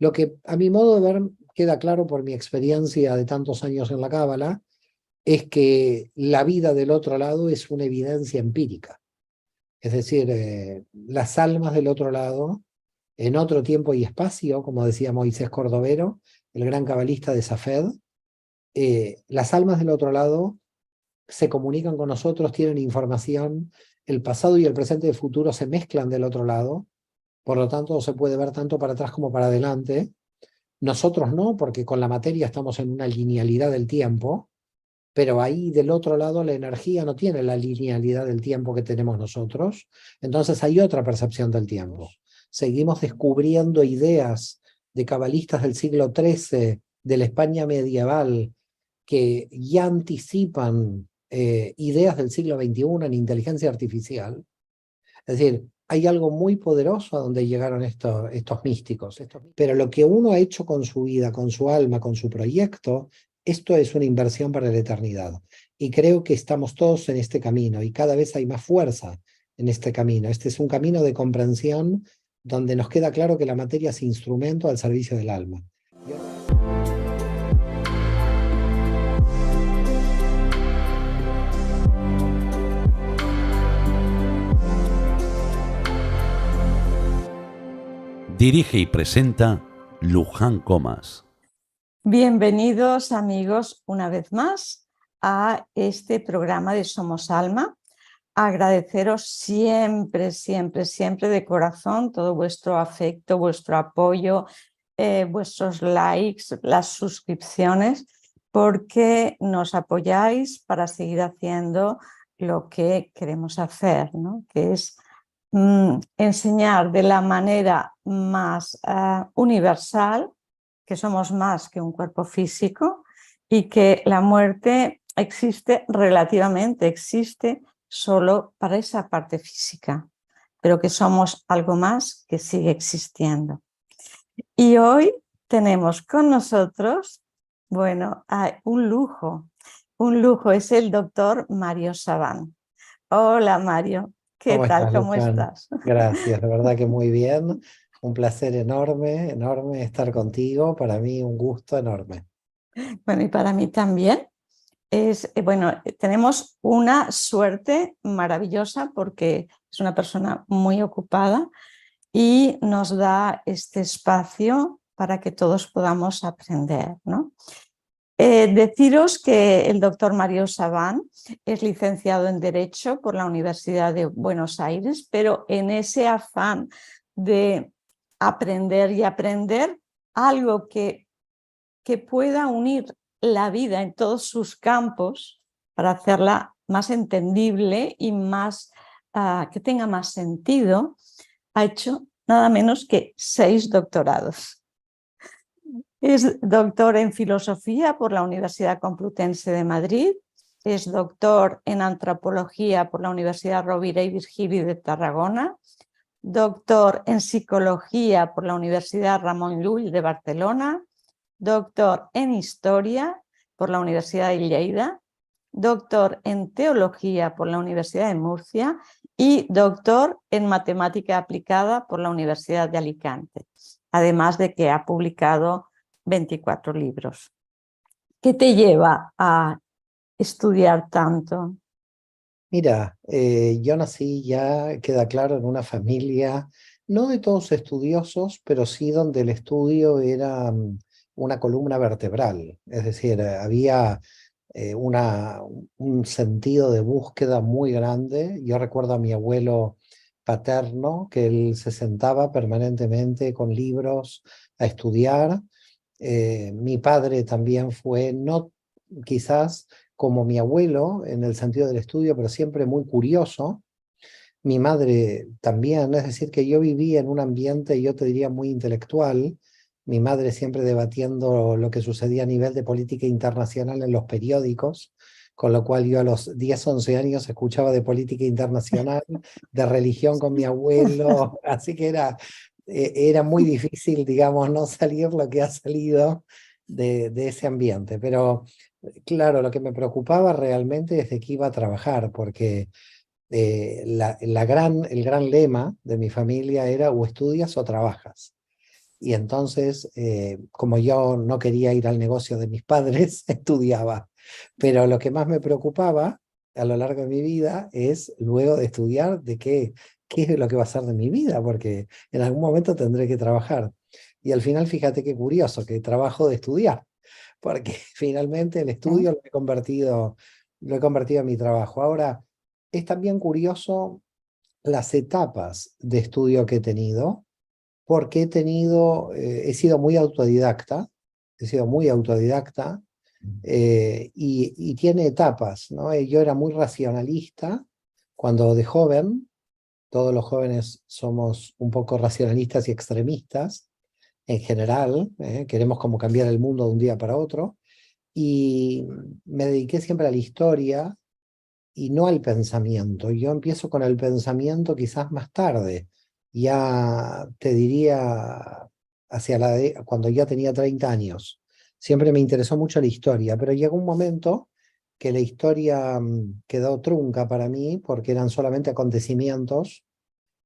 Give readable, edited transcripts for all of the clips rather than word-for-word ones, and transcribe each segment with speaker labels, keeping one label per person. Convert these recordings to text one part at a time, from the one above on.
Speaker 1: Lo que a mi modo de ver queda claro por mi experiencia de tantos años en la Cábala es que la vida del otro lado es una evidencia empírica. Es decir, las almas del otro lado, en otro tiempo y espacio, como decía Moisés Cordovero, el gran cabalista de Safed, las almas del otro lado se comunican con nosotros, tienen información, el pasado y el presente y el futuro se mezclan del otro lado, por lo tanto se puede ver tanto para atrás como para adelante. Nosotros no, porque con la materia estamos en una linealidad del tiempo, pero ahí del otro lado la energía no tiene la linealidad del tiempo que tenemos nosotros, entonces hay otra percepción del tiempo. Seguimos descubriendo ideas de cabalistas del siglo XIII, de la España medieval, que ya anticipan ideas del siglo XXI en inteligencia artificial. Es decir, hay algo muy poderoso a donde llegaron estos místicos. Pero lo que uno ha hecho con su vida, con su alma, con su proyecto, esto es una inversión para la eternidad. Y creo que estamos todos en este camino y cada vez hay más fuerza en este camino. Este es un camino de comprensión donde nos queda claro que la materia es instrumento al servicio del alma.
Speaker 2: Dirige y presenta Luján Comas.
Speaker 3: Bienvenidos amigos una vez más a este programa de Somos Alma. Agradeceros siempre, siempre, siempre de corazón todo vuestro afecto, vuestro apoyo, vuestros likes, las suscripciones, porque nos apoyáis para seguir haciendo lo que queremos hacer, ¿no? Que es enseñar de la manera más universal que somos más que un cuerpo físico y que la muerte existe relativamente, existe solo para esa parte física, pero que somos algo más que sigue existiendo. Y hoy tenemos con nosotros, bueno, un lujo, es el doctor Mario Saván. Hola Mario. ¿Qué tal? ¿Cómo estás?
Speaker 1: Gracias, de verdad que muy bien. Un placer enorme, enorme estar contigo. Para mí un gusto enorme.
Speaker 3: Bueno, y para mí también. Tenemos una suerte maravillosa porque es una persona muy ocupada y nos da este espacio para que todos podamos aprender, ¿no? Deciros que el doctor Mario Saván es licenciado en Derecho por la Universidad de Buenos Aires, pero en ese afán de aprender y aprender algo que pueda unir la vida en todos sus campos para hacerla más entendible y más, que tenga más sentido, ha hecho nada menos que 6 doctorados. Es doctor en Filosofía por la Universidad Complutense de Madrid, es doctor en Antropología por la Universidad Rovira y Virgili de Tarragona, doctor en Psicología por la Universidad Ramon Llull de Barcelona, doctor en Historia por la Universidad de Lleida, doctor en Teología por la Universidad de Murcia y doctor en Matemática Aplicada por la Universidad de Alicante, además de que ha publicado 24 libros. ¿Qué te lleva a estudiar tanto?
Speaker 1: Mira, yo nací, ya queda claro, en una familia, no de todos estudiosos, pero sí donde el estudio era una columna vertebral. Es decir, había un sentido de búsqueda muy grande. Yo recuerdo a mi abuelo paterno, que él se sentaba permanentemente con libros a estudiar. Mi padre también fue, no quizás como mi abuelo en el sentido del estudio, pero siempre muy curioso. Mi madre también, es decir, que yo vivía en un ambiente, yo te diría, muy intelectual. Mi madre siempre debatiendo lo que sucedía a nivel de política internacional en los periódicos, con lo cual yo a los 10, 11 años escuchaba de política internacional, de religión con mi abuelo, así que era muy difícil, digamos, no salir lo que ha salido de ese ambiente. Pero claro, lo que me preocupaba realmente es de qué iba a trabajar, porque el gran lema de mi familia era o estudias o trabajas. Y entonces, como yo no quería ir al negocio de mis padres, estudiaba. Pero lo que más me preocupaba a lo largo de mi vida es, luego de estudiar, de qué es lo que va a ser de mi vida, porque en algún momento tendré que trabajar. Y al final, fíjate qué curioso, que trabajo de estudiar, porque finalmente el
Speaker 3: ¿eh?
Speaker 1: estudio lo he convertido en mi trabajo. Ahora, es también curioso las etapas de estudio que he tenido, porque he sido muy autodidacta, y tiene etapas, ¿no? Yo era muy racionalista cuando de joven, todos los jóvenes somos un poco racionalistas y extremistas en general, queremos como cambiar el mundo de un día para otro, y me dediqué siempre a la historia y no al pensamiento. Yo empiezo con el pensamiento quizás más tarde, ya te diría cuando ya tenía 30 años. Siempre me interesó mucho la historia, pero llegó un momento que la historia quedó trunca para mí porque eran solamente acontecimientos.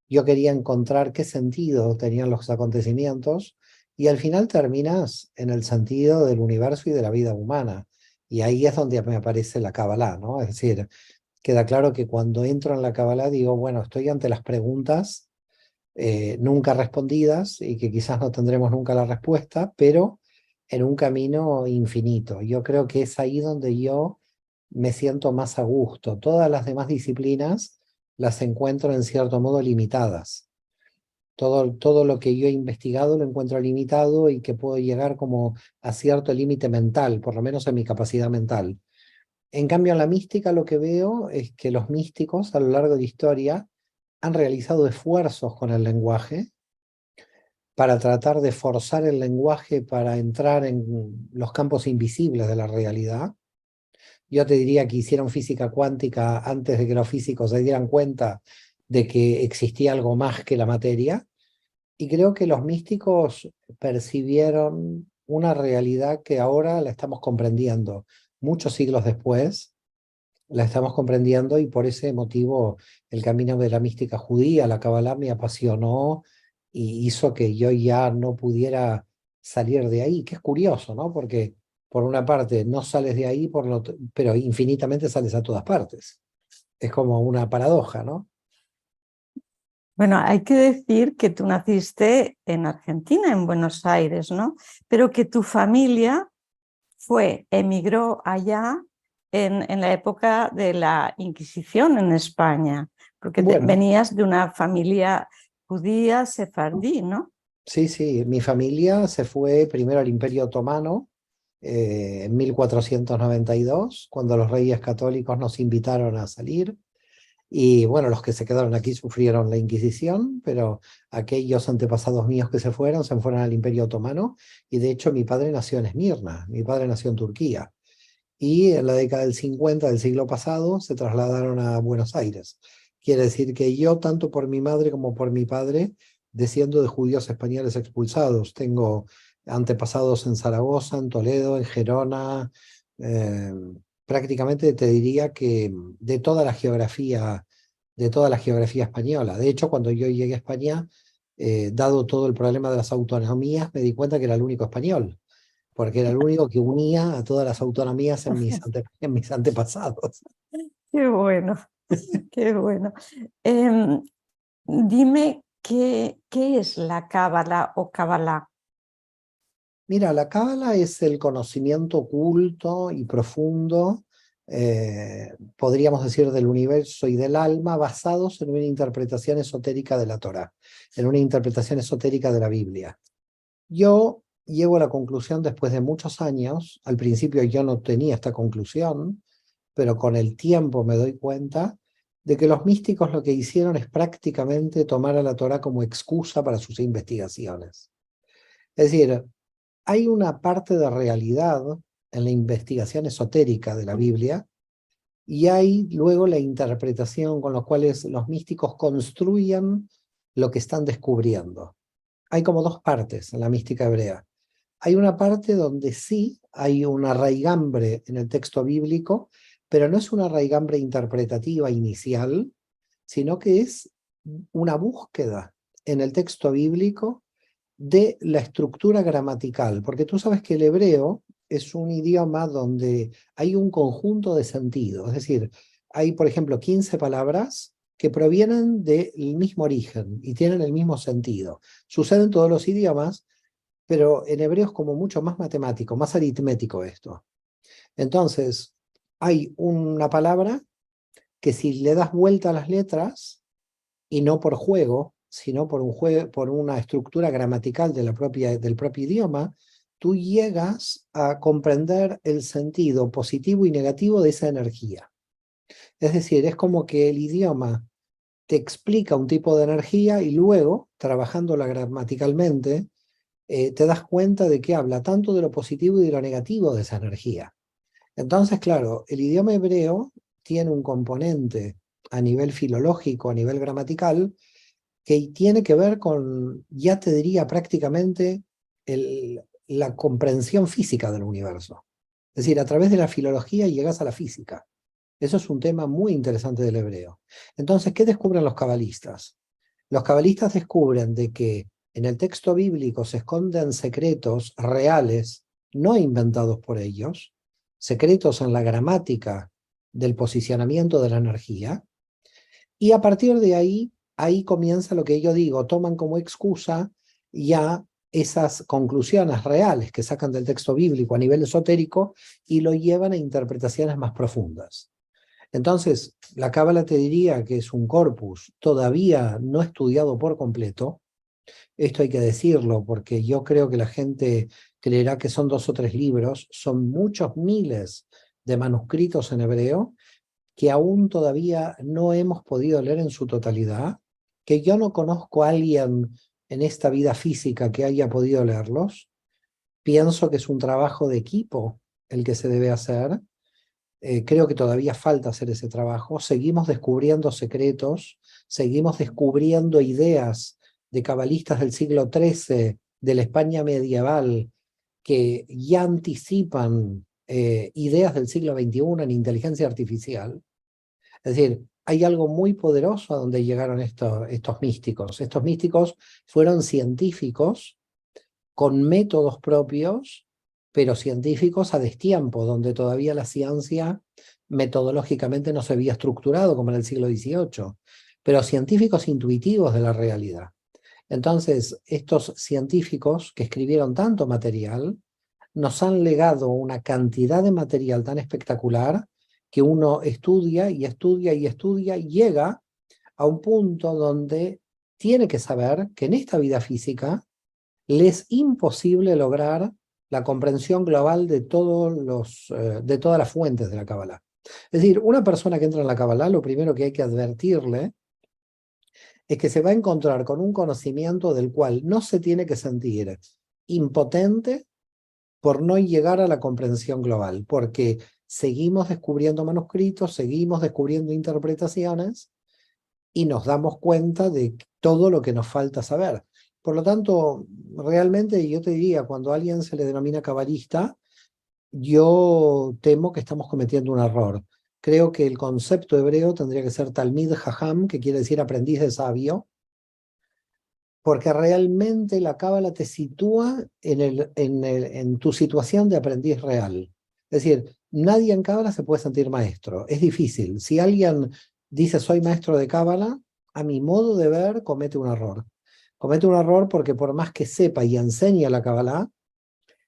Speaker 1: Yo quería encontrar qué sentido tenían los acontecimientos y al final terminas en el sentido del universo y de la vida humana. Y ahí es donde me aparece la Kabbalah, ¿no? Es decir, queda claro que cuando entro en la Kabbalah digo, bueno, estoy ante las preguntas nunca respondidas y que quizás no tendremos nunca la respuesta, pero en un camino infinito. Yo creo que es ahí donde yo me siento más a gusto. Todas las demás disciplinas las encuentro en cierto modo limitadas. Todo lo que yo he investigado lo encuentro limitado y que puedo llegar como a cierto límite mental, por lo menos en mi capacidad mental. En cambio, en la mística lo que veo es que los místicos a lo largo de la historia han realizado esfuerzos con el lenguaje para tratar de forzar el lenguaje para entrar en los campos invisibles de la realidad. Yo te diría que hicieron física cuántica antes de que los físicos se dieran cuenta de que existía algo más que la materia. Y creo que los místicos percibieron una realidad que ahora la estamos comprendiendo, muchos siglos después, la estamos comprendiendo y por ese motivo el camino de la mística judía, la Kabbalah, me apasionó y hizo que yo ya no pudiera salir de ahí, que es curioso, ¿no? Porque por una parte no sales de ahí, pero infinitamente sales a todas partes. Es como una paradoja, ¿no?
Speaker 3: Bueno, hay que decir que tú naciste en Argentina, en Buenos Aires, ¿no? Pero que tu familia emigró allá en la época de la Inquisición en España, porque
Speaker 1: Bueno,
Speaker 3: venías de una familia judía sefardí, ¿no?
Speaker 1: sí, sí, mi familia se fue primero al Imperio Otomano en 1492, cuando los reyes católicos nos invitaron a salir. Y bueno, los que se quedaron aquí sufrieron la Inquisición, pero aquellos antepasados míos que se fueron al Imperio Otomano. Y de hecho mi padre nació en Esmirna, mi padre nació en Turquía. Y en la década del 50 del siglo pasado se trasladaron a Buenos Aires. Quiere decir que yo, tanto por mi madre como por mi padre, desciendo de judíos españoles expulsados. Tengo antepasados en Zaragoza, en Toledo, en Gerona, eh, prácticamente te diría que de toda la geografía española. De hecho, cuando yo llegué a España, dado todo el problema de las autonomías, me di cuenta que era el único español porque era el único que unía a todas las autonomías en mis antepasados.
Speaker 3: Qué bueno, qué bueno. Em, Dime qué es la cábala o cabalá.
Speaker 1: Mira, la Cábala es el conocimiento oculto y profundo, podríamos decir, del universo y del alma, basados en una interpretación esotérica de la Torá, en una interpretación esotérica de la Biblia. Yo llego a la conclusión después de muchos años, al principio yo no tenía esta conclusión, pero con el tiempo me doy cuenta de que los místicos lo que hicieron es prácticamente tomar a la Torá como excusa para sus investigaciones. Es decir, hay una parte de realidad en la investigación esotérica de la Biblia y hay luego la interpretación con la cual los místicos construyen lo que están descubriendo. Hay como dos partes en la mística hebrea. Hay una parte donde sí hay una raigambre en el texto bíblico, pero no es una raigambre interpretativa inicial, sino que es una búsqueda en el texto bíblico de la estructura gramatical, porque tú sabes que el hebreo es un idioma donde hay un conjunto de sentidos, es decir, hay, por ejemplo, 15 palabras que provienen del mismo origen y tienen el mismo sentido. Sucede en todos los idiomas, pero en hebreo es como mucho más matemático, más aritmético esto. Entonces, hay una palabra que si le das vuelta a las letras, y no por juego, sino por una estructura gramatical del propio idioma, tú llegas a comprender el sentido positivo y negativo de esa energía. Es decir, es como que el idioma te explica un tipo de energía y luego, trabajándola gramaticalmente, te das cuenta de que habla tanto de lo positivo y de lo negativo de esa energía. Entonces, claro, el idioma hebreo tiene un componente a nivel filológico, a nivel gramatical, que tiene que ver con, ya te diría prácticamente, la comprensión física del universo. Es decir, a través de la filología llegas a la física. Eso es un tema muy interesante del hebreo. Entonces, ¿qué descubren los cabalistas? Los cabalistas descubren de que en el texto bíblico se esconden secretos reales, no inventados por ellos, secretos en la gramática del posicionamiento de la energía, y a partir de ahí comienza lo que yo digo, toman como excusa ya esas conclusiones reales que sacan del texto bíblico a nivel esotérico y lo llevan a interpretaciones más profundas. Entonces, la Cábala te diría que es un corpus todavía no estudiado por completo. Esto hay que decirlo porque yo creo que la gente creerá que son 2 o 3 libros, son muchos miles de manuscritos en hebreo que aún todavía no hemos podido leer en su totalidad, que yo no conozco a alguien en esta vida física que haya podido leerlos. Pienso que es un trabajo de equipo el que se debe hacer. Creo que todavía falta hacer ese trabajo. Seguimos descubriendo secretos, seguimos descubriendo ideas de cabalistas del siglo XIII, de la España medieval, que ya anticipan ideas del siglo XXI en inteligencia artificial. Es decir, hay algo muy poderoso a donde llegaron estos místicos. Estos místicos fueron científicos con métodos propios, pero científicos a destiempo, donde todavía la ciencia metodológicamente no se había estructurado como en el siglo XVIII, pero científicos intuitivos de la realidad. Entonces, estos científicos que escribieron tanto material, nos han legado una cantidad de material tan espectacular que uno estudia y estudia y estudia y llega a un punto donde tiene que saber que en esta vida física le es imposible lograr la comprensión global de todas las fuentes de la Cábala. Es decir, una persona que entra en la Cábala, lo primero que hay que advertirle es que se va a encontrar con un conocimiento del cual no se tiene que sentir impotente por no llegar a la comprensión global, porque seguimos descubriendo manuscritos, seguimos descubriendo interpretaciones y nos damos cuenta de todo lo que nos falta saber. Por lo tanto, realmente yo te diría, cuando a alguien se le denomina cabalista, yo temo que estamos cometiendo un error. Creo que el concepto hebreo tendría que ser Talmid Jajam, que quiere decir aprendiz de sabio, porque realmente la Cábala te sitúa en tu situación de aprendiz real. Es decir, nadie en Cábala se puede sentir maestro, es difícil. Si alguien dice soy maestro de Cábala, a mi modo de ver comete un error. Comete un error porque por más que sepa y enseñe la Cábala,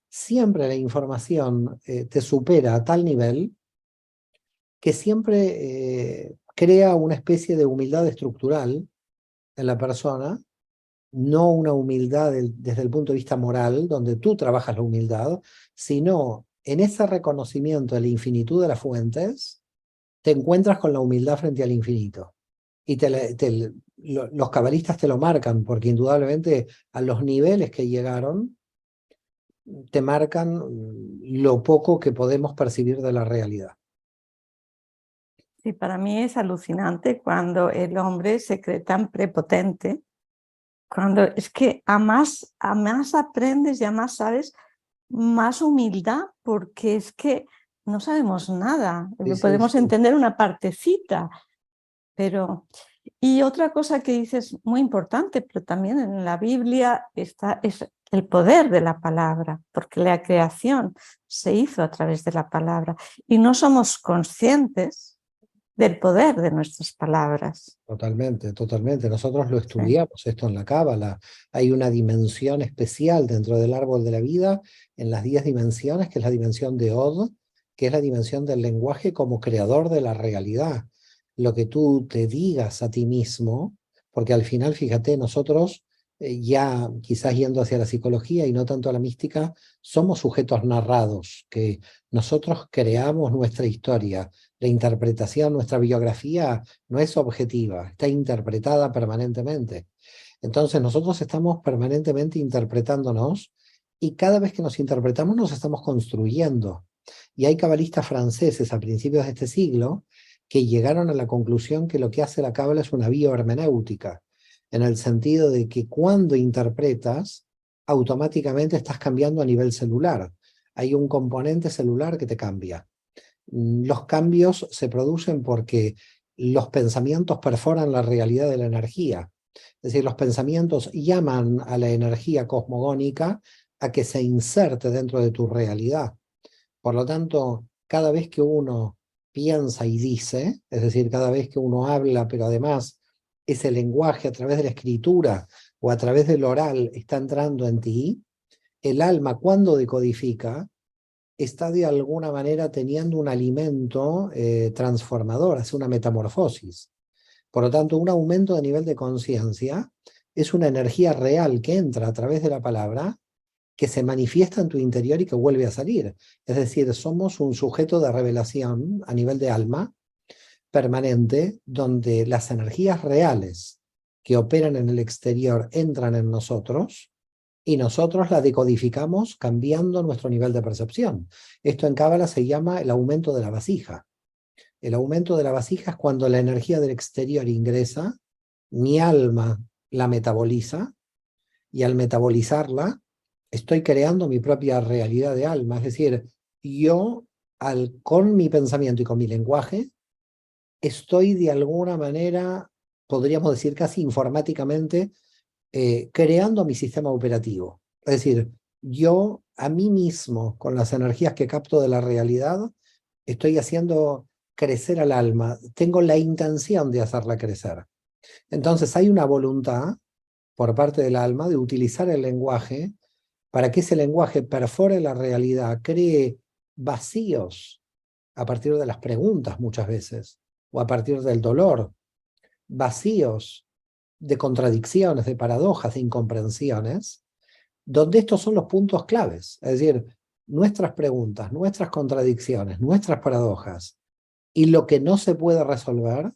Speaker 1: siempre la información te supera a tal nivel que siempre crea una especie de humildad estructural en la persona, no una humildad desde el punto de vista moral, donde tú trabajas la humildad, sino en ese reconocimiento de la infinitud de las fuentes, te encuentras con la humildad frente al infinito. Y los cabalistas te lo marcan, porque indudablemente a los niveles que llegaron, te marcan lo poco que podemos percibir de la realidad.
Speaker 3: Sí, para mí es alucinante cuando el hombre se cree tan prepotente, cuando es que a más aprendes y a más sabes, más humildad, porque es que no sabemos nada,
Speaker 1: Sí,
Speaker 3: podemos
Speaker 1: sí.
Speaker 3: entender una partecita, pero Y otra cosa que dices muy importante, pero también en la Biblia está, es el poder de la palabra, porque la creación se hizo a través de la palabra y no somos conscientes del poder de nuestras palabras.
Speaker 1: Totalmente, totalmente. Nosotros lo
Speaker 3: Sí.
Speaker 1: estudiamos esto en la Cábala. Hay una dimensión especial dentro del árbol de la vida, en las 10 dimensiones, que es la dimensión de Od, que es la dimensión del lenguaje como creador de la realidad. Lo que tú te digas a ti mismo, porque al final, fíjate, nosotros ya quizás yendo hacia la psicología y no tanto a la mística, somos sujetos narrados, que nosotros creamos nuestra historia, la interpretación, nuestra biografía no es objetiva, está interpretada permanentemente. Entonces nosotros estamos permanentemente interpretándonos y cada vez que nos interpretamos nos estamos construyendo. Y hay cabalistas franceses a principios de este siglo que llegaron a la conclusión que lo que hace la cábala es una biohermenéutica, en el sentido de que cuando interpretas, automáticamente estás cambiando a nivel celular. Hay un componente celular que te cambia. Los cambios se producen porque los pensamientos perforan la realidad de la energía. Es decir, los pensamientos llaman a la energía cosmogónica a que se inserte dentro de tu realidad. Por lo tanto, cada vez que uno piensa y dice, es decir, cada vez que uno habla, pero además ese lenguaje a través de la escritura o a través del oral está entrando en ti, el alma cuando decodifica, está de alguna manera teniendo un alimento transformador, hace una metamorfosis. Por lo tanto, un aumento de nivel de conciencia es una energía real que entra a través de la palabra, que se manifiesta en tu interior y que vuelve a salir. Es decir, somos un sujeto de revelación a nivel de alma permanente, donde las energías reales que operan en el exterior entran en nosotros, y nosotros la decodificamos cambiando nuestro nivel de percepción. Esto en Cábala se llama el aumento de la vasija. El aumento de la vasija es cuando la energía del exterior ingresa, mi alma la metaboliza, y al metabolizarla, estoy creando mi propia realidad de alma. Es decir, yo con mi pensamiento y con mi lenguaje, estoy de alguna manera, podríamos decir casi informáticamente, creando mi sistema operativo. Es decir, yo a mí mismo, con las energías que capto de la realidad, estoy haciendo crecer al alma. Tengo la intención de hacerla crecer. Entonces hay una voluntad por parte del alma de utilizar el lenguaje para que ese lenguaje perfore la realidad, cree vacíos a partir de las preguntas muchas veces, o a partir del dolor, vacíos de contradicciones, de paradojas, de incomprensiones, donde estos son los puntos claves. Es decir, nuestras preguntas, nuestras contradicciones, nuestras paradojas, y lo que no se puede resolver,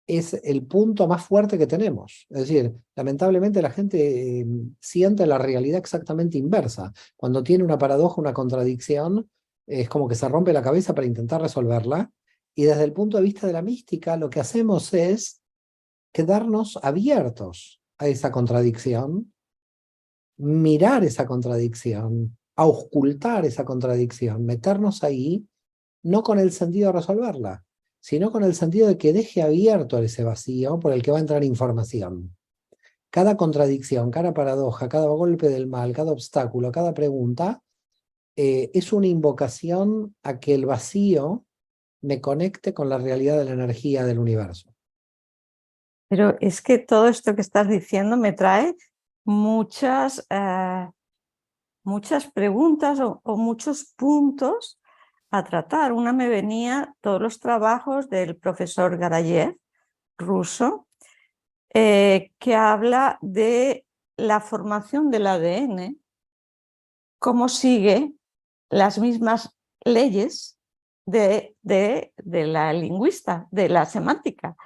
Speaker 1: es el punto más fuerte que tenemos. Es decir, lamentablemente la gente siente la realidad exactamente inversa. Cuando tiene una paradoja, una contradicción, es como que se rompe la cabeza para intentar resolverla, y desde el punto de vista de la mística, lo que hacemos es quedarnos abiertos a esa contradicción, mirar esa contradicción, auscultar esa contradicción, meternos ahí, no con el sentido de resolverla, sino con el sentido de que deje abierto ese vacío por el que va a entrar información. Cada contradicción, cada paradoja, cada golpe del mal, cada obstáculo, cada pregunta, es una invocación a que el vacío me conecte con la realidad de la energía del universo.
Speaker 3: Pero es que todo esto que estás diciendo me trae muchas preguntas o muchos puntos a tratar. Una me venía todos los trabajos del profesor Garayev, ruso, que habla de la formación del ADN, cómo sigue las mismas leyes de la lingüista, de la semántica.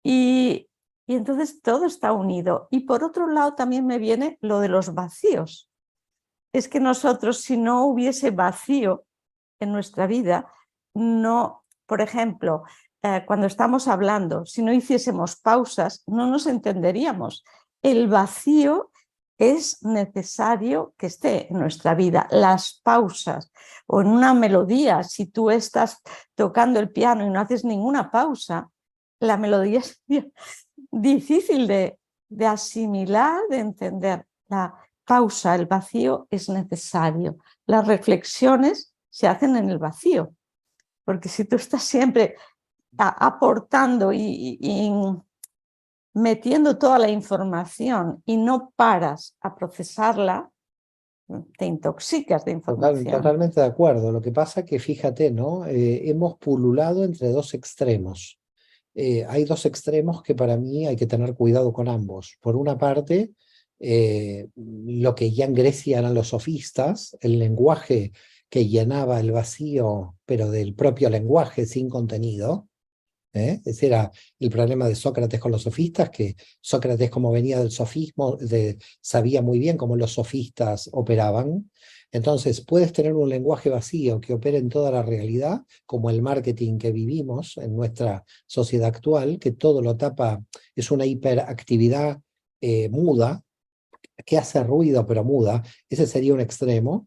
Speaker 3: Y entonces todo está unido. Y por otro lado también me viene lo de los vacíos. Es que nosotros, si no hubiese vacío en nuestra vida, no, por ejemplo, cuando estamos hablando, si no hiciésemos pausas, no nos entenderíamos. El vacío es necesario que esté en nuestra vida. Las pausas, o en una melodía, si tú estás tocando el piano y no haces ninguna pausa, la melodía es difícil de asimilar, de entender. La pausa, el vacío es necesario. Las reflexiones se hacen en el vacío, porque si tú estás siempre aportando y metiendo toda la información y no paras a procesarla, te intoxicas de información.
Speaker 1: Totalmente de acuerdo. Lo que pasa que fíjate, ¿no? Hemos pululado entre dos extremos. Hay dos extremos que para mí hay que tener cuidado con ambos. Por una parte, lo que ya en Grecia eran los sofistas, el lenguaje que llenaba el vacío, pero del propio lenguaje sin contenido. Ese era el problema de Sócrates con los sofistas, que Sócrates, como venía del sofismo, sabía muy bien cómo los sofistas operaban. Entonces puedes tener un lenguaje vacío que opere en toda la realidad, como el marketing que vivimos en nuestra sociedad actual, que todo lo tapa, es una hiperactividad muda, que hace ruido pero muda. Ese sería un extremo.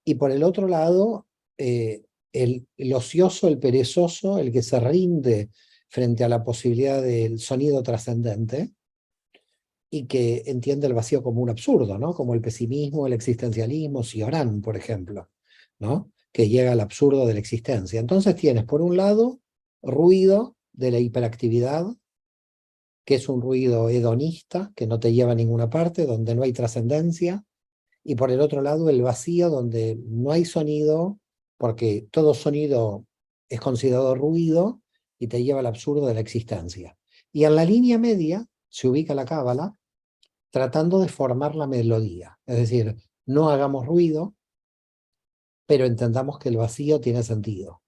Speaker 1: Y por el otro lado, el ocioso, el perezoso, el que se rinde frente a la posibilidad del sonido trascendente y que entiende el vacío como un absurdo, ¿no? Como el pesimismo, el existencialismo, Cioran, por ejemplo, ¿no? Que llega al absurdo de la existencia. Entonces tienes, por un lado, ruido de la hiperactividad, que es un ruido hedonista, que no te lleva a ninguna parte, donde no hay trascendencia, y por el otro lado el vacío, donde no hay sonido, porque todo sonido es considerado ruido y te lleva al absurdo de la existencia. Y en la línea media se ubica la cábala, tratando de formar la melodía. Es decir, no hagamos ruido, pero entendamos que el vacío tiene sentido.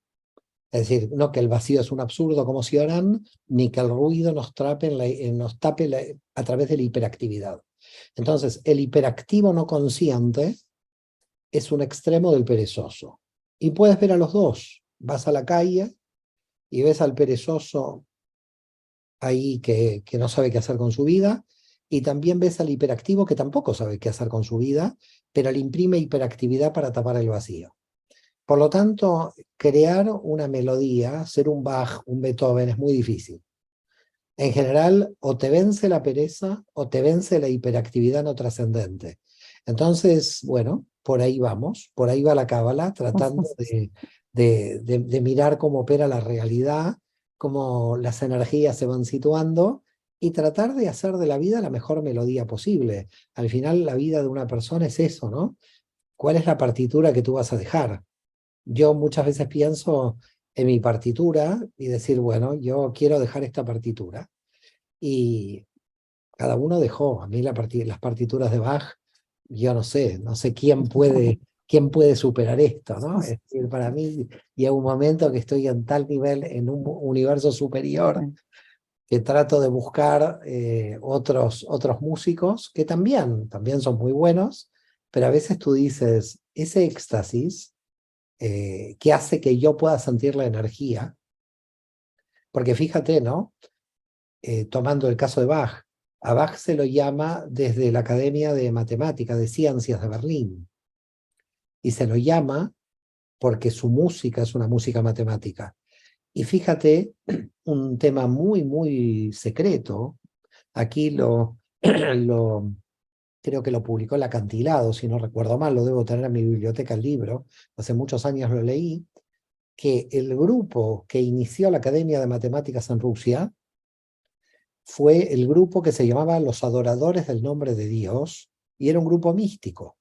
Speaker 1: Es decir, no que el vacío es un absurdo como Cioran, ni que el ruido nos tape a través de la hiperactividad. Entonces, el hiperactivo no consciente es un extremo del perezoso. Y puedes ver a los dos. Vas a la calle y ves al perezoso ahí que no sabe qué hacer con su vida, y también ves al hiperactivo que tampoco sabe qué hacer con su vida, pero le imprime hiperactividad para tapar el vacío. Por lo tanto, crear una melodía, ser un Bach, un Beethoven, es muy difícil. En general, o te vence la pereza o te vence la hiperactividad no trascendente. Entonces, bueno, por ahí vamos, por ahí va la cábala, tratando de mirar cómo opera la realidad, cómo las energías se van situando y tratar de hacer de la vida la mejor melodía posible. Al final, la vida de una persona es eso, ¿no? ¿Cuál es la partitura que tú vas a dejar? Yo muchas veces pienso en mi partitura y decir, bueno, yo quiero dejar esta partitura. Y cada uno dejó. A mí las partituras de Bach, yo no sé quién puede superar esto, ¿no? Es decir, para mí llega un momento que estoy en tal nivel, en un universo superior, que trato de buscar otros músicos que también son muy buenos, pero a veces tú dices, ese éxtasis que hace que yo pueda sentir la energía, porque fíjate, ¿no? Tomando el caso de Bach, a Bach se lo llama desde la Academia de Matemáticas, de Ciencias de Berlín, y se lo llama porque su música es una música matemática. Y fíjate, un tema muy, muy secreto, aquí creo que lo publicó el Acantilado, si no recuerdo mal, lo debo tener en mi biblioteca el libro, hace muchos años lo leí, que el grupo que inició la Academia de Matemáticas en Rusia fue el grupo que se llamaba Los Adoradores del Nombre de Dios, y era un grupo místico.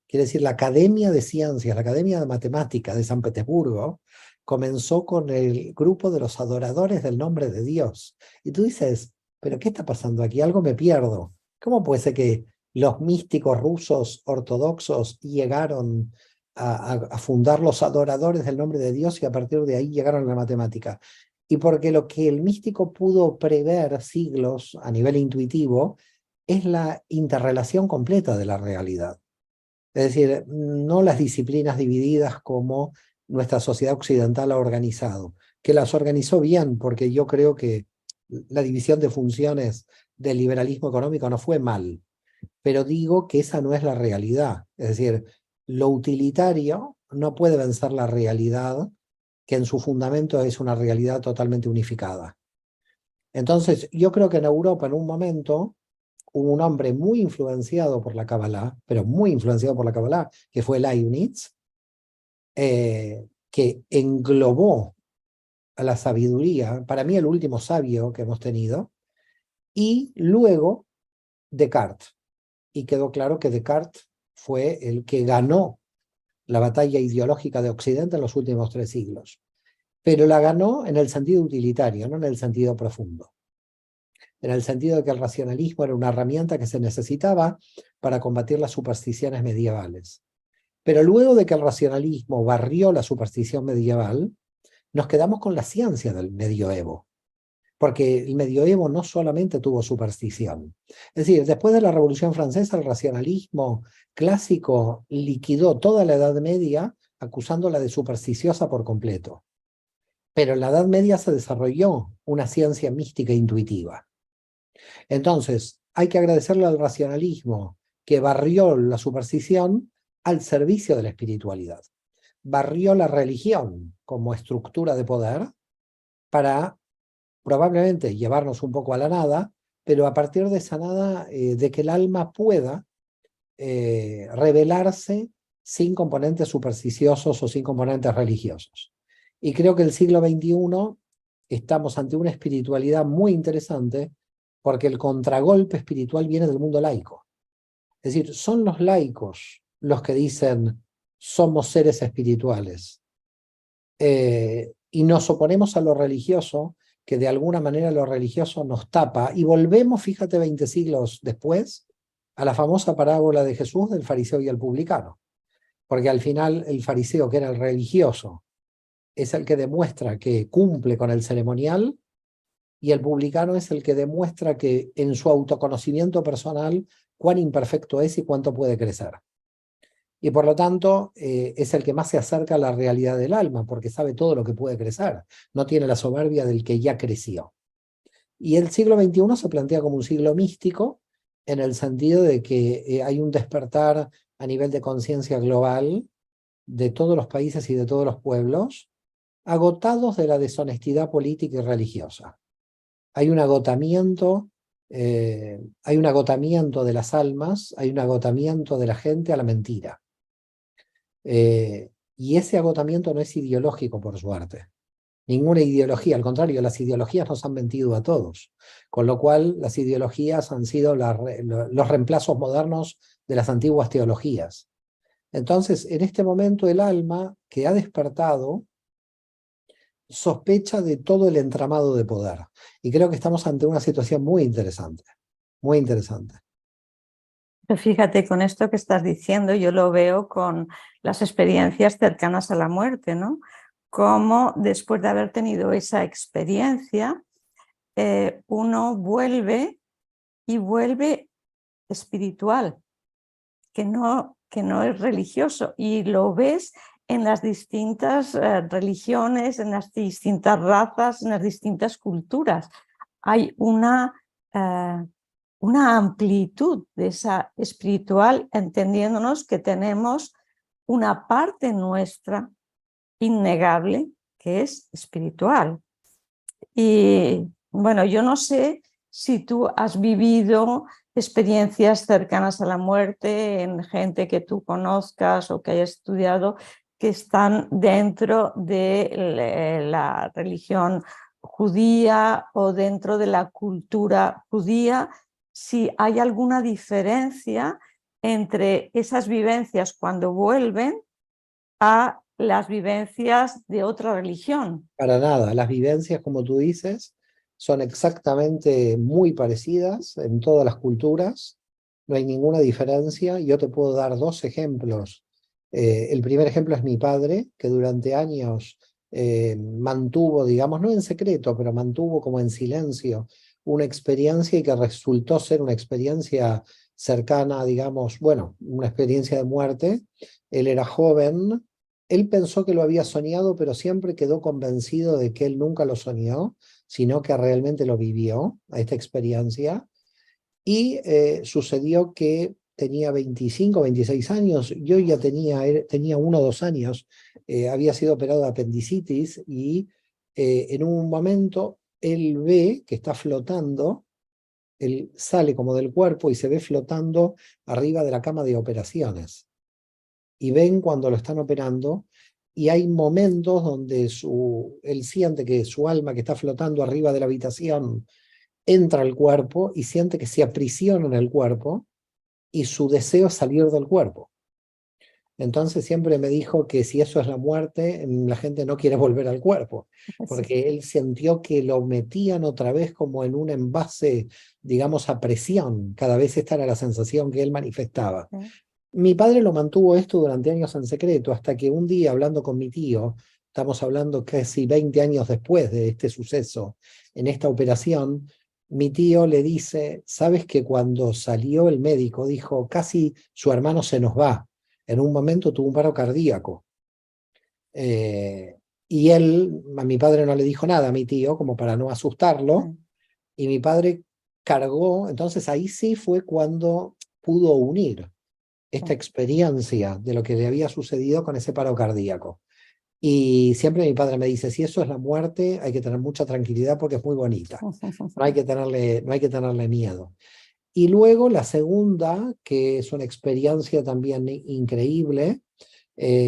Speaker 1: Quiere decir, la Academia de Ciencias, la Academia de Matemáticas de San Petersburgo, comenzó con el grupo de los Adoradores del Nombre de Dios. Y tú dices, ¿pero qué está pasando aquí? Algo me pierdo. ¿Cómo puede ser que los místicos rusos ortodoxos llegaron a fundar los Adoradores del Nombre de Dios y a partir de ahí llegaron a la matemática? Y porque lo que el místico pudo prever siglos a nivel intuitivo es la interrelación completa de la realidad. Es decir, no las disciplinas divididas como nuestra sociedad occidental ha organizado, que las organizó bien, porque yo creo que la división de funciones del liberalismo económico no fue mal, pero digo que esa no es la realidad. Es decir, lo utilitario no puede vencer la realidad, que en su fundamento es una realidad totalmente unificada. Entonces, yo creo que en Europa en un momento hubo un hombre muy influenciado por la Kabbalah, pero muy influenciado por la Kabbalah, que fue Leibniz, que englobó a la sabiduría, para mí el último sabio que hemos tenido, y luego Descartes. Y quedó claro que Descartes fue el que ganó la batalla ideológica de Occidente en los últimos 3 siglos. Pero la ganó en el sentido utilitario, no en el sentido profundo. En el sentido de que el racionalismo era una herramienta que se necesitaba para combatir las supersticiones medievales. Pero luego de que el racionalismo barrió la superstición medieval, nos quedamos con la ciencia del medioevo. Porque el medioevo no solamente tuvo superstición. Es decir, después de la Revolución Francesa, el racionalismo clásico liquidó toda la Edad Media acusándola de supersticiosa por completo. Pero en la Edad Media se desarrolló una ciencia mística intuitiva. Entonces, hay que agradecerle al racionalismo que barrió la superstición al servicio de la espiritualidad. Barrió la religión como estructura de poder para probablemente llevarnos un poco a la nada, pero a partir de esa nada, de que el alma pueda revelarse sin componentes supersticiosos o sin componentes religiosos. Y creo que el siglo XXI estamos ante una espiritualidad muy interesante porque el contragolpe espiritual viene del mundo laico. Es decir, son los laicos los que dicen somos seres espirituales y nos oponemos a lo religioso, que de alguna manera lo religioso nos tapa, y volvemos, fíjate, 20 siglos después, a la famosa parábola de Jesús del fariseo y el publicano. Porque al final el fariseo, que era el religioso, es el que demuestra que cumple con el ceremonial, y el publicano es el que demuestra que en su autoconocimiento personal cuán imperfecto es y cuánto puede crecer. Y por lo tanto es el que más se acerca a la realidad del alma, porque sabe todo lo que puede crecer, no tiene la soberbia del que ya creció. Y el siglo XXI se plantea como un siglo místico, en el sentido de que hay un despertar a nivel de conciencia global de todos los países y de todos los pueblos, agotados de la deshonestidad política y religiosa. Hay un agotamiento de las almas, hay un agotamiento de la gente a la mentira. Y ese agotamiento no es ideológico, por suerte. Ninguna ideología, al contrario, las ideologías nos han mentido a todos. Con lo cual, las ideologías han sido los reemplazos modernos de las antiguas teologías. Entonces, en este momento, el alma que ha despertado sospecha de todo el entramado de poder. Y creo que estamos ante una situación muy interesante. Muy interesante.
Speaker 3: Pero fíjate, con esto que estás diciendo, yo lo veo con las experiencias cercanas a la muerte, ¿no? Cómo después de haber tenido esa experiencia, uno vuelve y vuelve espiritual, que no es religioso, y lo ves en las distintas religiones, en las distintas razas, en las distintas culturas. Hay una amplitud de esa espiritual, entendiéndonos que tenemos una parte nuestra innegable que es espiritual. Y bueno, yo no sé si tú has vivido experiencias cercanas a la muerte en gente que tú conozcas o que hayas estudiado que están dentro de la religión judía o dentro de la cultura judía, si hay alguna diferencia entre esas vivencias cuando vuelven a las vivencias de otra religión.
Speaker 1: Para nada, las vivencias, como tú dices, son exactamente muy parecidas en todas las culturas, no hay ninguna diferencia. Yo te puedo dar 2 ejemplos. El primer ejemplo es mi padre, que durante años mantuvo, digamos, no en secreto, pero mantuvo como en silencio una experiencia y que resultó ser una experiencia cercana, digamos, bueno, una experiencia de muerte. Él era joven, él pensó que lo había soñado, pero siempre quedó convencido de que él nunca lo soñó, sino que realmente lo vivió, a esta experiencia. Y sucedió que tenía 25, 26 años, yo ya tenía 1 o 2 años, había sido operado de apendicitis y en un momento él ve que está flotando, él sale como del cuerpo y se ve flotando arriba de la cama de operaciones. Y ven cuando lo están operando, y hay momentos donde él siente que su alma que está flotando arriba de la habitación entra al cuerpo y siente que se aprisiona en el cuerpo y su deseo es salir del cuerpo. Entonces siempre me dijo que si eso es la muerte, la gente no quiere volver al cuerpo, porque él sintió que lo metían otra vez como en un envase, digamos, a presión. Cada vez esta era la sensación que él manifestaba. Mi padre lo mantuvo esto durante años en secreto, hasta que un día, hablando con mi tío, estamos hablando casi 20 años después de este suceso, en esta operación, mi tío le dice, ¿sabes que cuando salió el médico dijo, casi su hermano se nos va? En un momento tuvo un paro cardíaco. Y él, a mi padre no le dijo nada a mi tío, como para no asustarlo, y mi padre cargó, entonces ahí sí fue cuando pudo unir esta experiencia de lo que le había sucedido con ese paro cardíaco. Y siempre mi padre me dice, si eso es la muerte, hay que tener mucha tranquilidad porque es muy bonita. No hay que tenerle miedo. Y luego la segunda, que es una experiencia también increíble,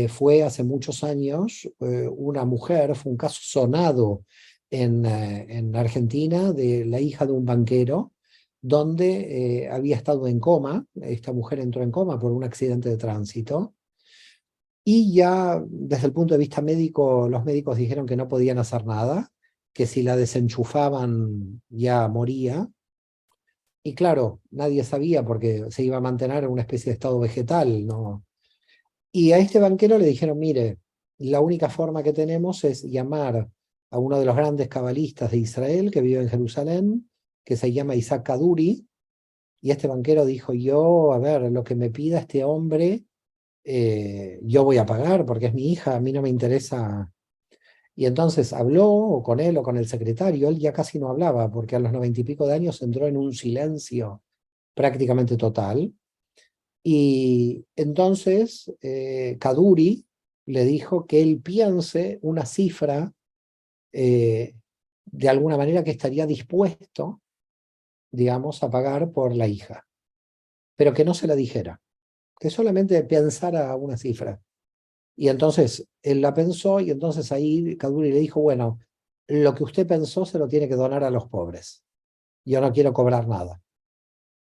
Speaker 1: fue hace muchos años, una mujer, fue un caso sonado en Argentina, de la hija de un banquero, donde había estado en coma. Esta mujer entró en coma por un accidente de tránsito, y ya desde el punto de vista médico, los médicos dijeron que no podían hacer nada, que si la desenchufaban ya moría. Y claro, nadie sabía porque se iba a mantener en una especie de estado vegetal, ¿no? Y a este banquero le dijeron, mire, la única forma que tenemos es llamar a uno de los grandes cabalistas de Israel que vive en Jerusalén, que se llama Isaac Kaduri. Y este banquero dijo, yo, a ver, lo que me pida este hombre, yo voy a pagar porque es mi hija, a mí no me interesa. Y entonces habló o con él o con el secretario, él ya casi no hablaba porque a los 90 y pico de años entró en un silencio prácticamente total. Y entonces Kaduri le dijo que él piense una cifra de alguna manera que estaría dispuesto, digamos, a pagar por la hija, pero que no se la dijera, que solamente pensara una cifra. Y entonces él la pensó, y entonces ahí Kaduri le dijo, bueno, lo que usted pensó se lo tiene que donar a los pobres. Yo no quiero cobrar nada,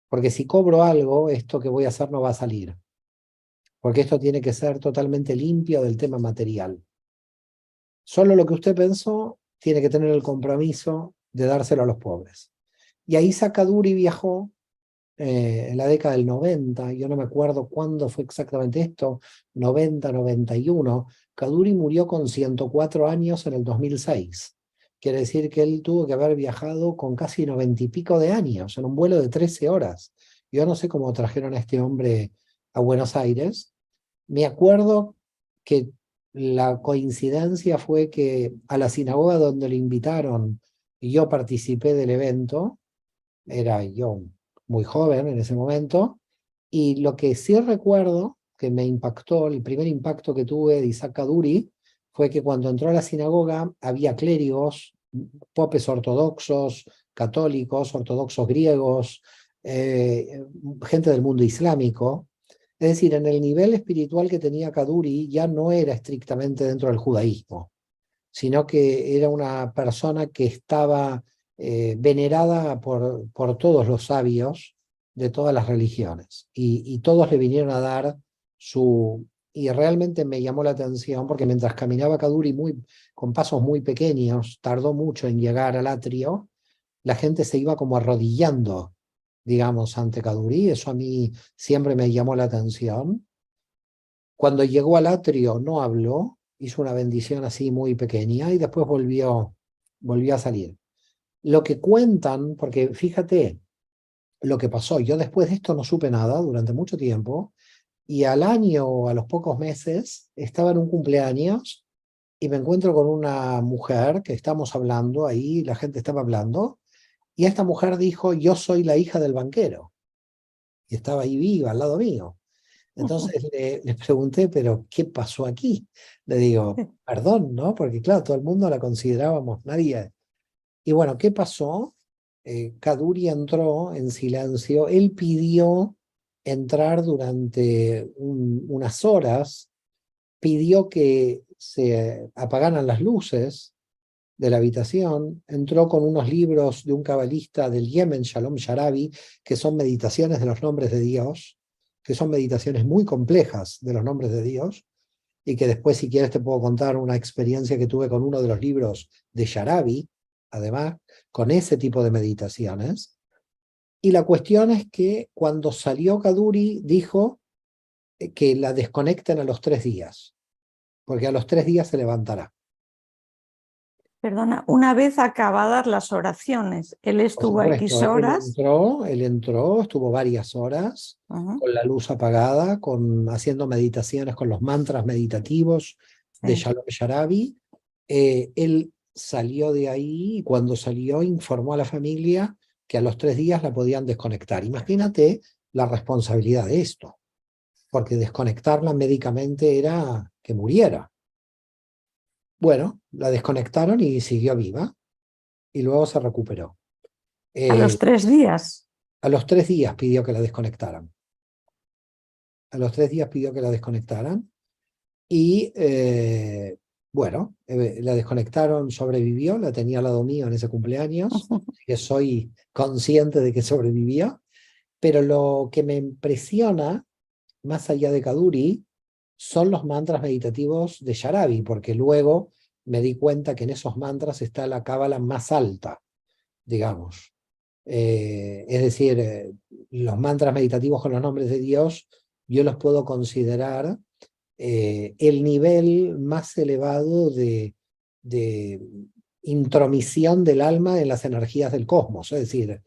Speaker 1: porque si cobro algo, esto que voy a hacer no va a salir, porque esto tiene que ser totalmente limpio del tema material. Solo lo que usted pensó tiene que tener el compromiso de dárselo a los pobres. Y ahí Kaduri viajó en la década del 90, yo no me acuerdo cuándo fue exactamente esto, 90, 91. Kaduri murió con 104 años en el 2006. Quiere decir que él tuvo que haber viajado con casi 90 y pico de años, en un vuelo de 13 horas. Yo no sé cómo trajeron a este hombre a Buenos Aires. Me acuerdo que la coincidencia fue que a la sinagoga donde le invitaron, y yo participé del evento, era yo muy joven en ese momento, y lo que sí recuerdo que me impactó, el primer impacto que tuve de Isaac Kaduri, fue que cuando entró a la sinagoga había clérigos, popes ortodoxos, católicos, ortodoxos griegos, gente del mundo islámico. Es decir, en el nivel espiritual que tenía Kaduri ya no era estrictamente dentro del judaísmo, sino que era una persona que estaba venerada por todos los sabios de todas las religiones, y todos le vinieron a dar su... Y realmente me llamó la atención porque mientras caminaba Kaduri con pasos muy pequeños, tardó mucho en llegar al atrio, la gente se iba como arrodillando, digamos, ante Kaduri. Eso a mí siempre me llamó la atención. Cuando llegó al atrio no habló, hizo una bendición así muy pequeña y después volvió a salir. Lo que cuentan, porque fíjate lo que pasó, yo después de esto no supe nada durante mucho tiempo, y al año o a los pocos meses estaba en un cumpleaños y me encuentro con una mujer que estamos hablando ahí, la gente estaba hablando, y esta mujer dijo, yo soy la hija del banquero, y estaba ahí viva al lado mío. Entonces le pregunté, pero ¿qué pasó aquí? Le digo, perdón, ¿no? Porque claro, todo el mundo la considerábamos, nadie Y bueno, ¿qué pasó? Kaduri entró en silencio, él pidió entrar durante unas horas, pidió que se apagaran las luces de la habitación, entró con unos libros de un cabalista del Yemen, Shalom Sharabi, que son meditaciones de los nombres de Dios, que son meditaciones muy complejas de los nombres de Dios, y que después, si quieres, te puedo contar una experiencia que tuve con uno de los libros de Sharabi, además, con ese tipo de meditaciones. Y la cuestión es que cuando salió Kaduri, dijo que la desconecten a los 3 días, porque a los 3 días se levantará.
Speaker 3: Perdona, una vez acabadas las oraciones, él
Speaker 1: Por
Speaker 3: estuvo X
Speaker 1: supuesto,
Speaker 3: horas.
Speaker 1: él entró, estuvo varias horas
Speaker 3: Ujú,
Speaker 1: con la luz apagada, haciendo meditaciones con los mantras meditativos de
Speaker 3: sí.
Speaker 1: Shalom Sharabi. Él salió de ahí y cuando salió informó a la familia que a los 3 días la podían desconectar. Imagínate la responsabilidad de esto, porque desconectarla médicamente era que muriera. Bueno, la desconectaron y siguió viva y luego se recuperó.
Speaker 3: A los 3 días.
Speaker 1: A los 3 días pidió que la desconectaran. A los 3 días pidió que la desconectaran y bueno, la desconectaron, sobrevivió, la tenía al lado mío en ese cumpleaños, así que soy consciente de que sobrevivió, pero lo que me impresiona, más allá de Kaduri, son los mantras meditativos de Sharabi, porque luego me di cuenta que en esos mantras está la cábala más alta, digamos. Es decir, los mantras meditativos con los nombres de Dios, yo los puedo considerar el nivel más elevado de intromisión del alma en las energías del cosmos. Es decir,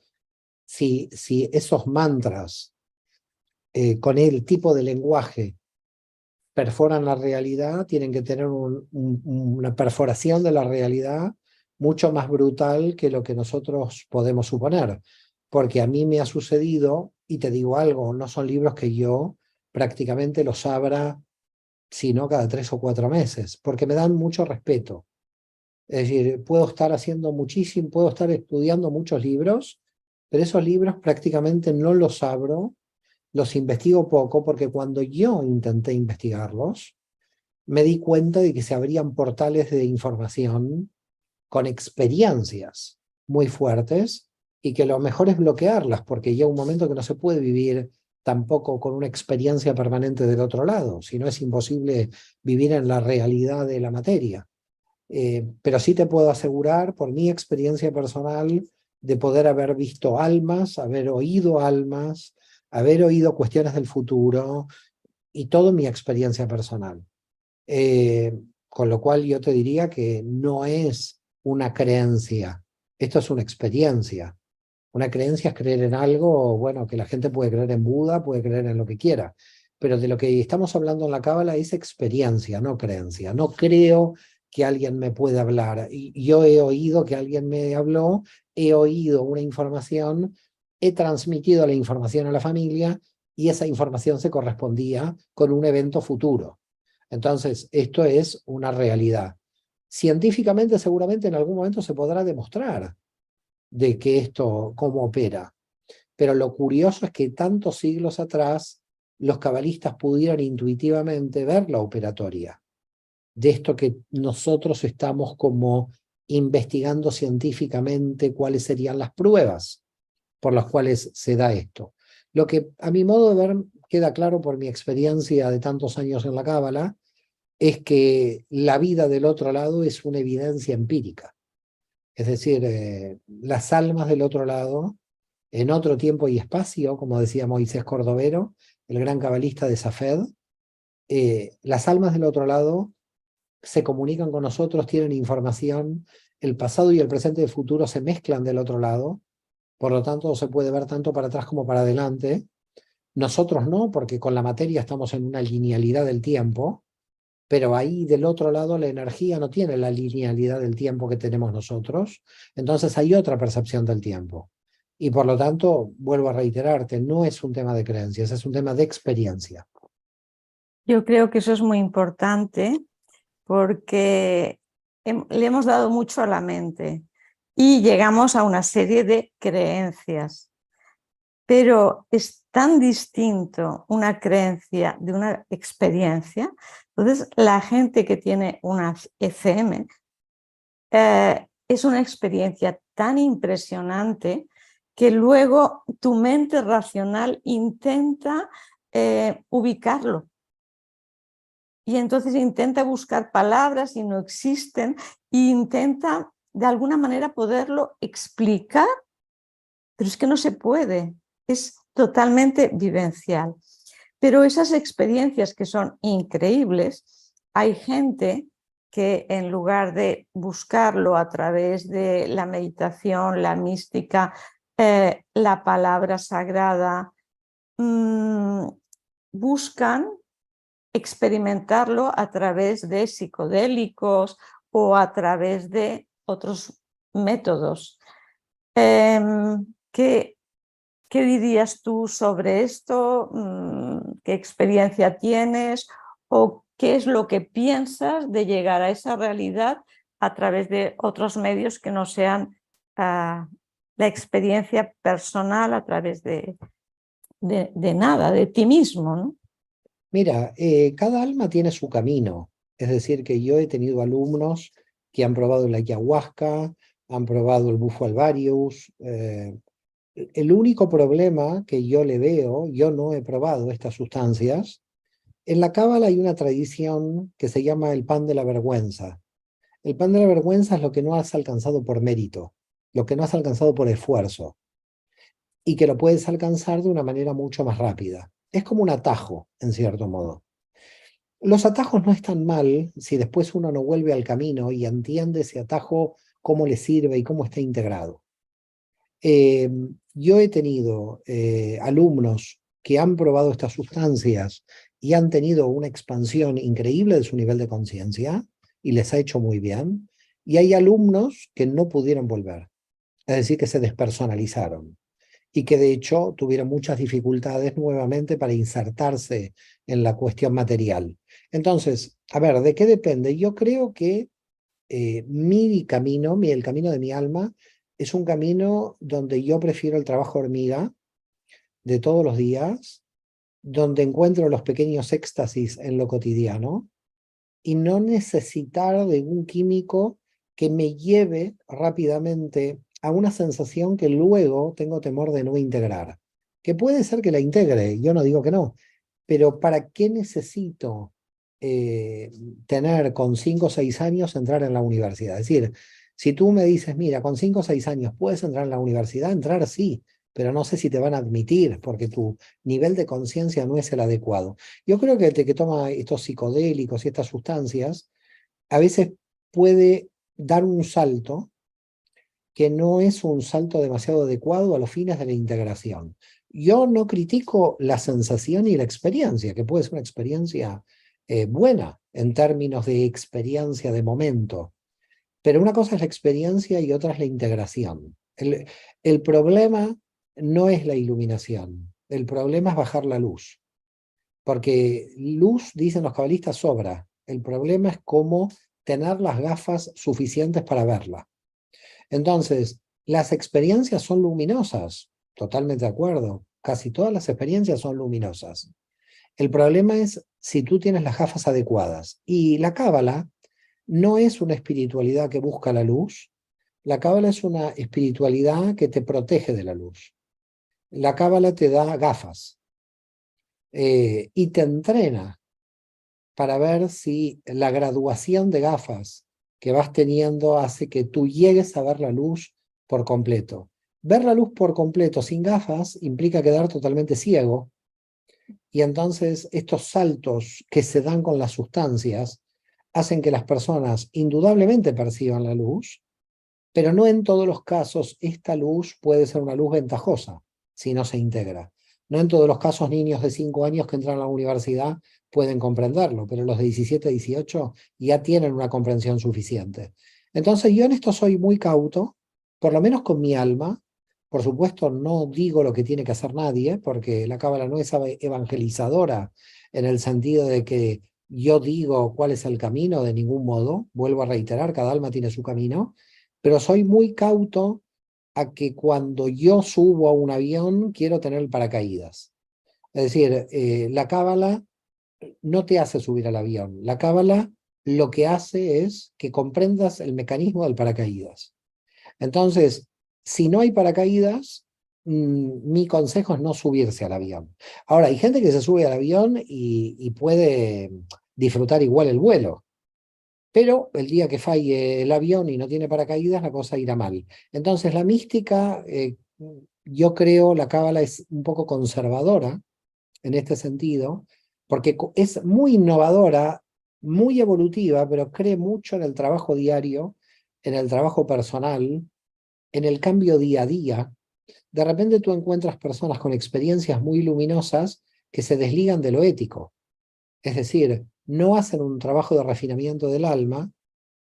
Speaker 1: si esos mantras con el tipo de lenguaje perforan la realidad, tienen que tener una perforación de la realidad mucho más brutal que lo que nosotros podemos suponer. Porque a mí me ha sucedido, y te digo algo, no son libros que yo prácticamente los abra sino cada 3 o 4 meses, porque me dan mucho respeto. Es decir, puedo estar haciendo muchísimo, puedo estar estudiando muchos libros, pero esos libros prácticamente no los abro, los investigo poco, porque cuando yo intenté investigarlos, me di cuenta de que se abrían portales de información con experiencias muy fuertes y que lo mejor es bloquearlas, porque llega un momento que no se puede vivir tampoco con una experiencia permanente del otro lado, si no es imposible vivir en la realidad de la materia. Pero sí te puedo asegurar, por mi experiencia personal, de poder haber visto almas, haber oído cuestiones del futuro y toda mi experiencia personal. Con lo cual yo te diría que no es una creencia, esto es una experiencia. Una creencia es creer en algo, bueno, que la gente puede creer en Buda, puede creer en lo que quiera, pero de lo que estamos hablando en la Cábala es experiencia, no creencia. No creo que alguien me pueda hablar. Y yo he oído que alguien me habló, he oído una información, he transmitido la información a la familia y esa información se correspondía con un evento futuro. Entonces, esto es una realidad. Científicamente, seguramente en algún momento se podrá demostrar de que esto, cómo opera. Pero lo curioso es que tantos siglos atrás, los cabalistas pudieron intuitivamente ver la operatoria de esto que nosotros estamos como investigando científicamente cuáles serían las pruebas por las cuales se da esto. Lo que a mi modo de ver queda claro por mi experiencia de tantos años en la Cábala, es que la vida del otro lado es una evidencia empírica. Es decir, las almas del otro lado, en otro tiempo y espacio, como decía Moisés Cordovero, el gran cabalista de Safed, las almas del otro lado se comunican con nosotros, tienen información, el pasado y el presente y el futuro se mezclan del otro lado, por lo tanto se puede ver tanto para atrás como para adelante. Nosotros no, porque con la materia estamos en una linealidad del tiempo, pero ahí del otro lado la energía no tiene la linealidad del tiempo que tenemos nosotros, entonces hay otra percepción del tiempo. Y por lo tanto, vuelvo a reiterarte, no es un tema de creencias, es un tema de experiencia.
Speaker 3: Yo creo que eso es muy importante porque le hemos dado mucho a la mente y llegamos a una serie de creencias. Pero es tan distinto una creencia de una experiencia. Entonces, la gente que tiene una ECM es una experiencia tan impresionante que luego tu mente racional intenta ubicarlo. Y entonces intenta buscar palabras y no existen, e intenta de alguna manera poderlo explicar, pero es que no se puede, es totalmente vivencial. Pero esas experiencias que son increíbles, hay gente que en lugar de buscarlo a través de la meditación, la mística, la palabra sagrada, buscan experimentarlo a través de psicodélicos o a través de otros métodos. ¿Qué dirías tú sobre esto? ¿Qué experiencia tienes? ¿O qué es lo que piensas de llegar a esa realidad a través de otros medios que no sean la experiencia personal a través de nada, de ti mismo, ¿no?
Speaker 1: Mira, cada alma tiene su camino. Es decir, que yo he tenido alumnos que han probado la ayahuasca, han probado el bufo alvarius. El único problema que yo le veo, yo no he probado estas sustancias. En la Cábala hay una tradición que se llama el pan de la vergüenza. El pan de la vergüenza es lo que no has alcanzado por mérito, lo que no has alcanzado por esfuerzo, y que lo puedes alcanzar de una manera mucho más rápida. Es como un atajo, en cierto modo. Los atajos no están mal si después uno no vuelve al camino y entiende ese atajo, cómo le sirve y cómo está integrado. Yo he tenido alumnos que han probado estas sustancias y han tenido una expansión increíble de su nivel de conciencia y les ha hecho muy bien. Y hay alumnos que no pudieron volver, es decir, que se despersonalizaron y que de hecho tuvieron muchas dificultades nuevamente para insertarse en la cuestión material. Entonces, a ver, ¿de qué depende? Yo creo que mi camino, el camino de mi alma, es un camino donde yo prefiero el trabajo hormiga de todos los días, donde encuentro los pequeños éxtasis en lo cotidiano y no necesitar de un químico que me lleve rápidamente a una sensación que luego tengo temor de no integrar. Que puede ser que la integre, yo no digo que no, pero ¿para qué necesito tener con 5 o 6 años entrar en la universidad? Es decir, si tú me dices, mira, con 5 o 6 años puedes entrar en la universidad, entrar sí, pero no sé si te van a admitir porque tu nivel de conciencia no es el adecuado. Yo creo que el que toma estos psicodélicos y estas sustancias, a veces puede dar un salto que no es un salto demasiado adecuado a los fines de la integración. Yo no critico la sensación y la experiencia, que puede ser una experiencia buena en términos de experiencia de momento, pero una cosa es la experiencia y otra es la integración. El problema no es la iluminación, el problema es bajar la luz, porque luz, dicen los cabalistas, sobra. El problema es cómo tener las gafas suficientes para verla. Entonces, las experiencias son luminosas, totalmente de acuerdo. Casi todas las experiencias son luminosas. El problema es si tú tienes las gafas adecuadas. Y la cábala no es una espiritualidad que busca la luz. La cábala es una espiritualidad que te protege de la luz. La cábala te da gafas y te entrena para ver si la graduación de gafas que vas teniendo hace que tú llegues a ver la luz por completo. Ver la luz por completo sin gafas implica quedar totalmente ciego, y entonces estos saltos que se dan con las sustancias hacen que las personas indudablemente perciban la luz, pero no en todos los casos esta luz puede ser una luz ventajosa si no se integra. No en todos los casos niños de 5 años que entran a la universidad pueden comprenderlo, pero los de 17, 18 ya tienen una comprensión suficiente. Entonces yo en esto soy muy cauto, por lo menos con mi alma. Por supuesto no digo lo que tiene que hacer nadie, porque la cábala no es evangelizadora en el sentido de que yo digo cuál es el camino de ningún modo. Vuelvo a reiterar, cada alma tiene su camino, pero soy muy cauto a que cuando yo subo a un avión quiero tener el paracaídas. Es decir, la cábala no te hace subir al avión. La cábala lo que hace es que comprendas el mecanismo del paracaídas. Entonces, si no hay paracaídas, mi consejo es no subirse al avión. Ahora, hay gente que se sube al avión y puede disfrutar igual el vuelo, pero el día que falle el avión y no tiene paracaídas, la cosa irá mal. Entonces, la mística, yo creo, la cábala es un poco conservadora en este sentido, porque es muy innovadora, muy evolutiva, pero cree mucho en el trabajo diario, en el trabajo personal, en el cambio día a día. De repente tú encuentras personas con experiencias muy luminosas que se desligan de lo ético. Es decir, no hacen un trabajo de refinamiento del alma,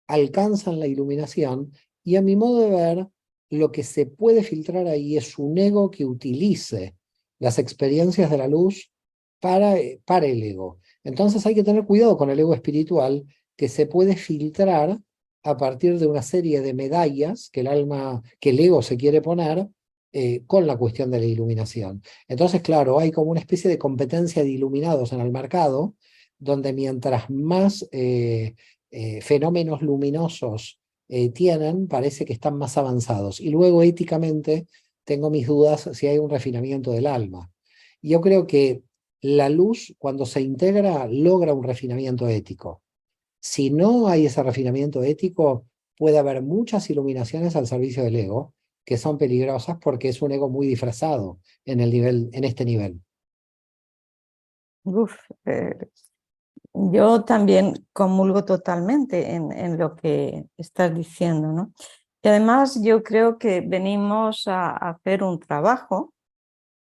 Speaker 1: alcanzan la iluminación y a mi modo de ver, lo que se puede filtrar ahí es un ego que utilice las experiencias de la luz para el ego. Entonces hay que tener cuidado con el ego espiritual que se puede filtrar a partir de una serie de medallas que el ego se quiere poner con la cuestión de la iluminación. Entonces, claro, hay como una especie de competencia de iluminados en el mercado, donde mientras más fenómenos luminosos tienen, parece que están más avanzados. Y luego, éticamente, tengo mis dudas si hay un refinamiento del alma. Yo creo que la luz, cuando se integra, logra un refinamiento ético. Si no hay ese refinamiento ético, puede haber muchas iluminaciones al servicio del ego, que son peligrosas porque es un ego muy disfrazado en este nivel.
Speaker 3: Uf, yo también comulgo totalmente en lo que estás diciendo, ¿no? Y además yo creo que venimos a hacer un trabajo,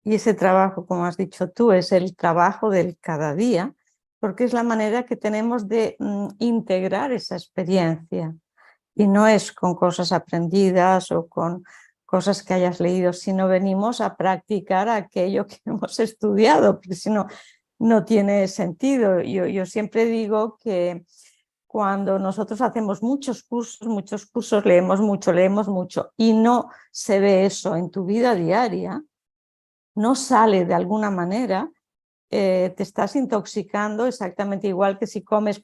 Speaker 3: y ese trabajo, como has dicho tú, es el trabajo del cada día, porque es la manera que tenemos de integrar esa experiencia. Y no es con cosas aprendidas o con cosas que hayas leído, sino venimos a practicar aquello que hemos estudiado, porque si no, no tiene sentido. Yo siempre digo que cuando nosotros hacemos muchos cursos, leemos mucho, y no se ve eso en tu vida diaria, no sale de alguna manera, te estás intoxicando exactamente igual que si comes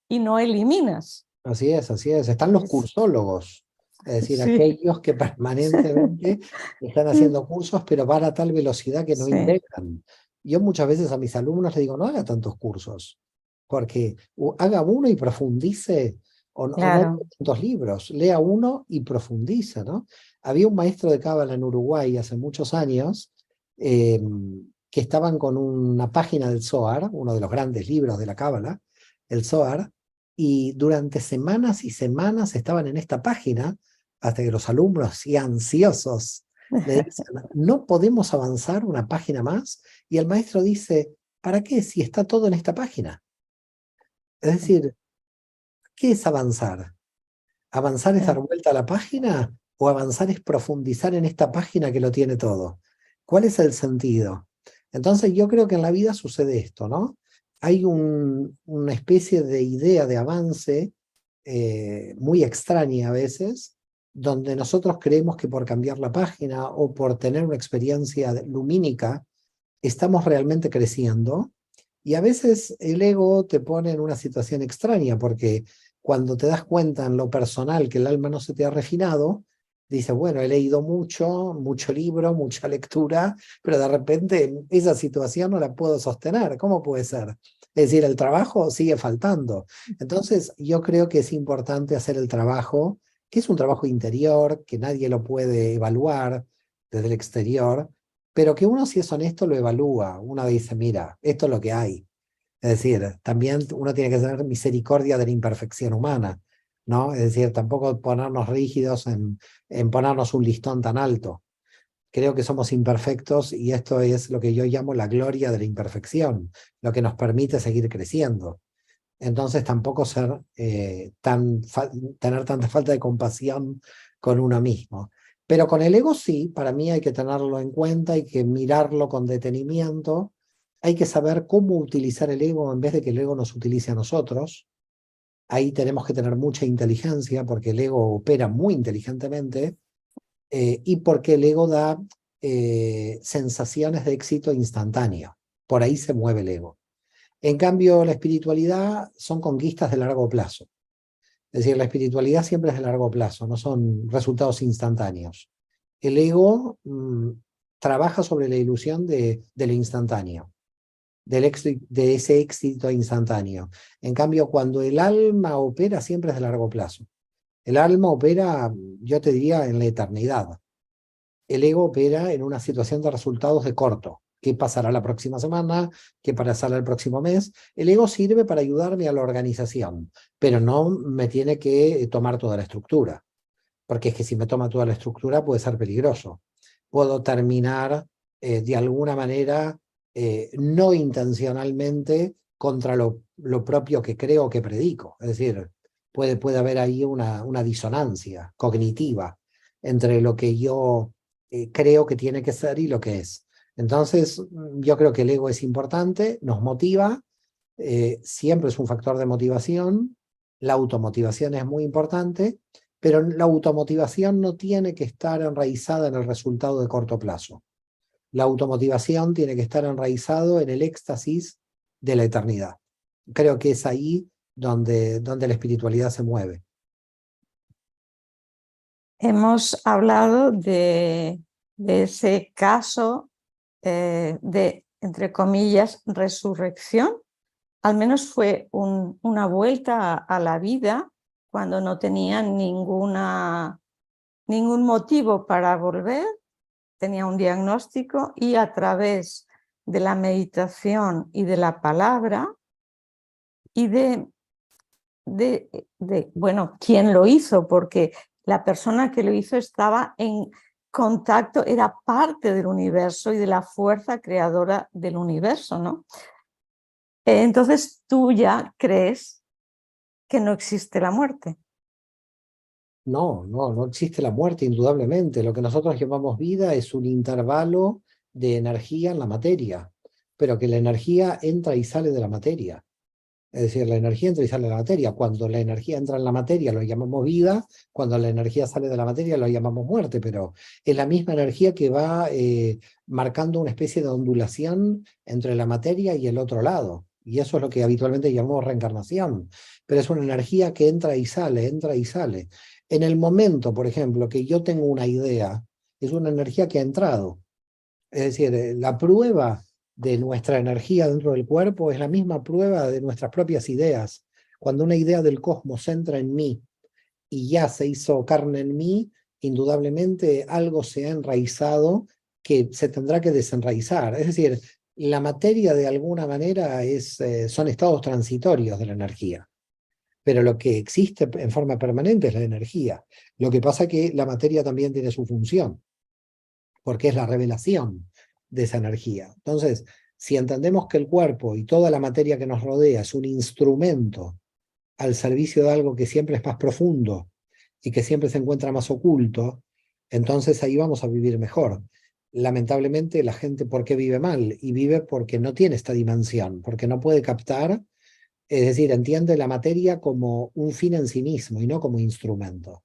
Speaker 3: y no eliminas.
Speaker 1: Así es, así es. Están los cursólogos, es decir,
Speaker 3: Sí,
Speaker 1: aquellos que permanentemente están haciendo cursos, pero van a tal velocidad que no
Speaker 3: sí,
Speaker 1: integran. Yo muchas veces a mis alumnos les digo, no haga tantos cursos, porque haga uno y profundice, o no lea
Speaker 3: claro.
Speaker 1: tantos libros, lea uno y profundice, ¿no? Había un maestro de cábala en Uruguay hace muchos años, eh, que estaban con una página del Zohar, uno de los grandes libros de la cábala, el Zohar, y durante semanas y semanas estaban en esta página, hasta que los alumnos, y ansiosos, le dicen, no podemos avanzar una página más, y el maestro dice, ¿para qué si está todo en esta página? Es decir, ¿qué es avanzar? ¿Avanzar es dar vuelta a la página? ¿O avanzar es profundizar en esta página que lo tiene todo? ¿Cuál es el sentido? Entonces yo creo que en la vida sucede esto, ¿no? Hay una especie de idea de avance muy extraña a veces, donde nosotros creemos que por cambiar la página o por tener una experiencia lumínica, estamos realmente creciendo. Y a veces el ego te pone en una situación extraña, porque cuando te das cuenta en lo personal que el alma no se te ha refinado, dices, bueno, he leído mucho, mucho libro, mucha lectura, pero de repente esa situación no la puedo sostener. ¿Cómo puede ser? Es decir, el trabajo sigue faltando. Entonces, yo creo que es importante hacer el trabajo, que es un trabajo interior, que nadie lo puede evaluar desde el exterior, pero que uno, si es honesto, lo evalúa. Uno dice, mira, esto es lo que hay. Es decir, también uno tiene que tener misericordia de la imperfección humana, ¿no? Es decir, tampoco ponernos rígidos en ponernos un listón tan alto. Creo que somos imperfectos y esto es lo que yo llamo la gloria de la imperfección, lo que nos permite seguir creciendo. Entonces tampoco tener tanta falta de compasión con uno mismo. Pero con el ego sí, para mí hay que tenerlo en cuenta, hay que mirarlo con detenimiento, hay que saber cómo utilizar el ego en vez de que el ego nos utilice a nosotros. ahí tenemos que tener mucha inteligencia porque el ego opera muy inteligentemente y porque el ego da sensaciones de éxito instantáneo. Por ahí se mueve el ego. En cambio, la espiritualidad son conquistas de largo plazo. Es decir, la espiritualidad siempre es de largo plazo, no son resultados instantáneos. El ego trabaja sobre la ilusión de lo instantáneo, de ese éxito instantáneo. En cambio, cuando el alma opera, siempre es de largo plazo. El alma opera, yo te diría, en la eternidad. El ego opera en una situación de resultados de corto. ¿Qué pasará la próxima semana? ¿Qué pasará el próximo mes? El ego sirve para ayudarme a la organización, pero no me tiene que tomar toda la estructura, porque es que si me toma toda la estructura puede ser peligroso. Puedo terminar de alguna manera no intencionalmente contra lo propio que creo que predico. Es decir, puede haber ahí una disonancia cognitiva entre lo que yo creo que tiene que ser y lo que es. Entonces, yo creo que el ego es importante, nos motiva, siempre es un factor de motivación, la automotivación es muy importante, pero la automotivación no tiene que estar enraizada en el resultado de corto plazo. La automotivación tiene que estar enraizado en el éxtasis de la eternidad. Creo que es ahí donde la espiritualidad se mueve.
Speaker 3: Hemos hablado de ese caso de, entre comillas, resurrección. Al menos fue una vuelta a la vida cuando no tenía ningún motivo para volver, tenía un diagnóstico y a través de la meditación y de la palabra y bueno, quién lo hizo, porque la persona que lo hizo estaba en contacto, era parte del universo y de la fuerza creadora del universo, ¿no? Entonces tú ya crees que no existe la muerte.
Speaker 1: No existe la muerte, indudablemente. Lo que nosotros llamamos vida es un intervalo de energía en la materia, pero que la energía entra y sale de la materia. Es decir, la energía entra y sale de la materia. Cuando la energía entra en la materia lo llamamos vida, cuando la energía sale de la materia lo llamamos muerte, pero es la misma energía que va marcando una especie de ondulación entre la materia y el otro lado. Y eso es lo que habitualmente llamamos reencarnación. Pero es una energía que entra y sale, entra y sale. En el momento, por ejemplo, que yo tengo una idea, es una energía que ha entrado. Es decir, la prueba de nuestra energía dentro del cuerpo es la misma prueba de nuestras propias ideas. Cuando una idea del cosmos entra en mí y ya se hizo carne en mí, indudablemente algo se ha enraizado que se tendrá que desenraizar. Es decir, la materia de alguna manera son estados transitorios de la energía. Pero lo que existe en forma permanente es la energía. Lo que pasa es que la materia también tiene su función, porque es la revelación de esa energía. Entonces, si entendemos que el cuerpo y toda la materia que nos rodea es un instrumento al servicio de algo que siempre es más profundo y que siempre se encuentra más oculto, entonces ahí vamos a vivir mejor. Lamentablemente la gente, ¿por qué vive mal? Y vive porque no tiene esta dimensión, porque no puede captar, es decir, entiende la materia como un fin en sí mismo y no como instrumento.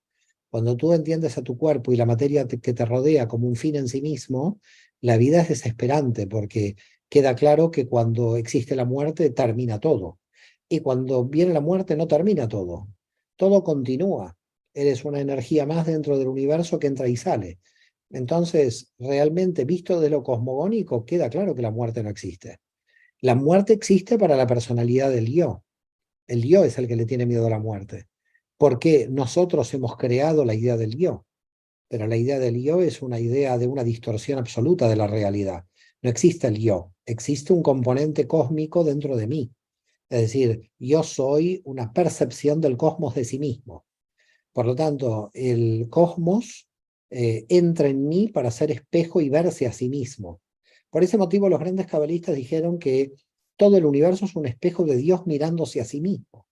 Speaker 1: Cuando tú entiendes a tu cuerpo y la materia que te rodea como un fin en sí mismo, la vida es desesperante porque queda claro que cuando existe la muerte termina todo. Y cuando viene la muerte no termina todo. Todo continúa. Eres una energía más dentro del universo que entra y sale. Entonces, realmente, visto de lo cosmogónico, queda claro que la muerte no existe. La muerte existe para la personalidad del yo. El yo es el que le tiene miedo a la muerte. Porque nosotros hemos creado la idea del yo. Pero la idea del yo es una idea de una distorsión absoluta de la realidad. No existe el yo, existe un componente cósmico dentro de mí. Es decir, yo soy una percepción del cosmos de sí mismo. Por lo tanto, el cosmos entra en mí para ser espejo y verse a sí mismo. Por ese motivo, los grandes cabalistas dijeron que todo el universo es un espejo de Dios mirándose a sí mismo.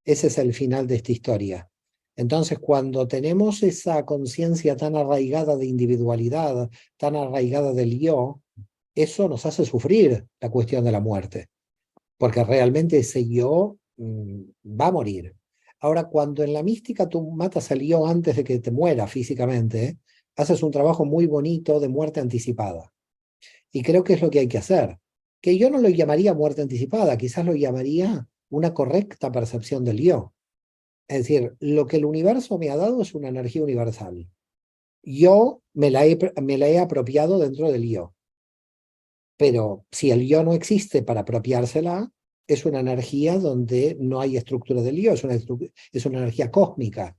Speaker 1: Ese es el final de esta historia. Entonces, cuando tenemos esa conciencia tan arraigada de individualidad, tan arraigada del yo, eso nos hace sufrir la cuestión de la muerte, porque realmente ese yo va a morir. Ahora, cuando en la mística tú matas al yo antes de que te muera físicamente, haces un trabajo muy bonito de muerte anticipada. Y creo que es lo que hay que hacer. Que yo no lo llamaría muerte anticipada, quizás lo llamaría una correcta percepción del yo. Es decir, lo que el universo me ha dado es una energía universal. Yo me la he apropiado dentro del yo. Pero si el yo no existe para apropiársela, es una energía donde no hay estructura del yo, es una energía cósmica.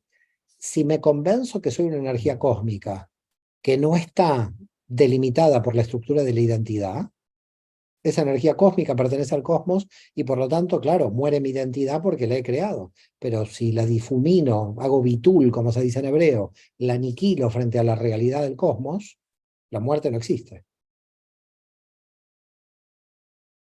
Speaker 1: Si me convenzo que soy una energía cósmica, que no está delimitada por la estructura de la identidad, esa energía cósmica pertenece al cosmos y por lo tanto, claro, muere mi identidad porque la he creado. Pero si la difumino, hago bitul, como se dice en hebreo, la aniquilo frente a la realidad del cosmos, la muerte no existe.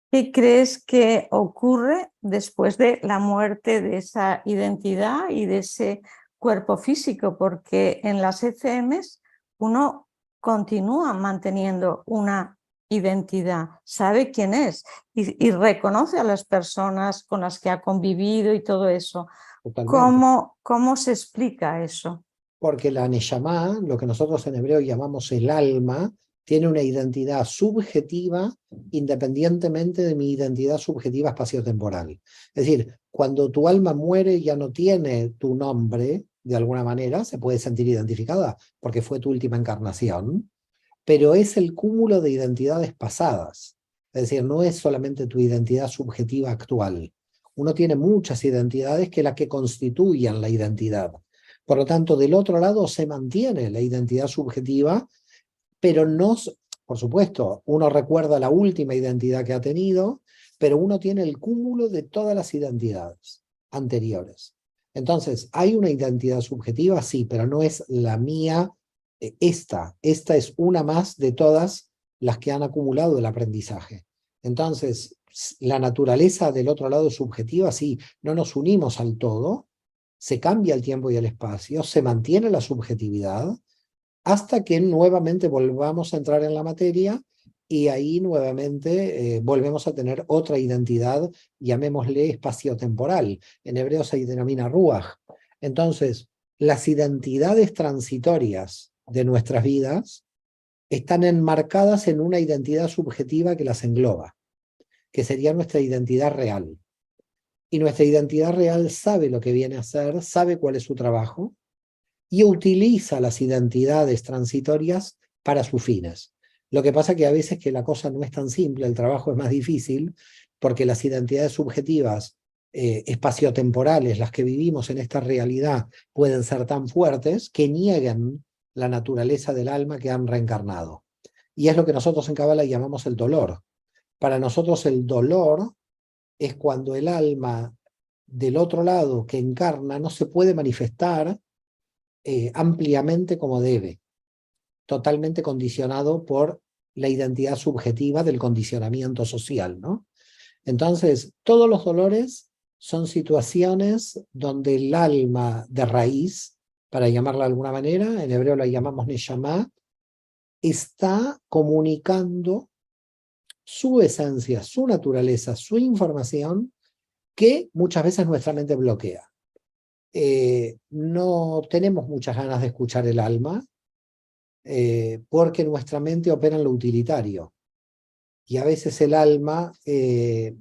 Speaker 3: ¿Qué crees que ocurre después de la muerte de esa identidad y de ese cuerpo físico? Porque en las ECMs uno continúa manteniendo una identidad, sabe quién es y reconoce a las personas con las que ha convivido y todo eso. ¿Cómo se explica eso?
Speaker 1: Porque la Neshama, lo que nosotros en hebreo llamamos el alma, tiene una identidad subjetiva independientemente de mi identidad subjetiva espaciotemporal. Es decir, cuando tu alma muere ya no tiene tu nombre, de alguna manera, se puede sentir identificada porque fue tu última encarnación, pero es el cúmulo de identidades pasadas. Es decir, no es solamente tu identidad subjetiva actual. Uno tiene muchas identidades que las que constituyen la identidad. Por lo tanto, del otro lado se mantiene la identidad subjetiva, pero no, por supuesto, uno recuerda la última identidad que ha tenido, pero uno tiene el cúmulo de todas las identidades anteriores. Entonces, ¿hay una identidad subjetiva? Sí, pero no es la mía. Esta es una más de todas las que han acumulado el aprendizaje. Entonces, la naturaleza del otro lado es subjetiva, sí, no nos unimos al todo, se cambia el tiempo y el espacio, se mantiene la subjetividad, hasta que nuevamente volvamos a entrar en la materia y ahí nuevamente volvemos a tener otra identidad, llamémosle espaciotemporal. En hebreo se denomina ruach. Entonces, las identidades transitorias de nuestras vidas están enmarcadas en una identidad subjetiva que las engloba, que sería nuestra identidad real. Y nuestra identidad real sabe lo que viene a hacer, sabe cuál es su trabajo, y utiliza las identidades transitorias para sus fines. Lo que pasa que a veces que la cosa no es tan simple, el trabajo es más difícil, porque las identidades subjetivas espaciotemporales, las que vivimos en esta realidad, pueden ser tan fuertes que niegan la naturaleza del alma que han reencarnado. Y es lo que nosotros en Cábala llamamos el dolor. Para nosotros el dolor es cuando el alma del otro lado que encarna no se puede manifestar ampliamente como debe, totalmente condicionado por la identidad subjetiva del condicionamiento social, ¿no? Entonces, todos los dolores son situaciones donde el alma de raíz, para llamarla de alguna manera, en hebreo la llamamos Neshama, está comunicando su esencia, su naturaleza, su información, que muchas veces nuestra mente bloquea. No tenemos muchas ganas de escuchar el alma, porque nuestra mente opera en lo utilitario. Y a veces el alma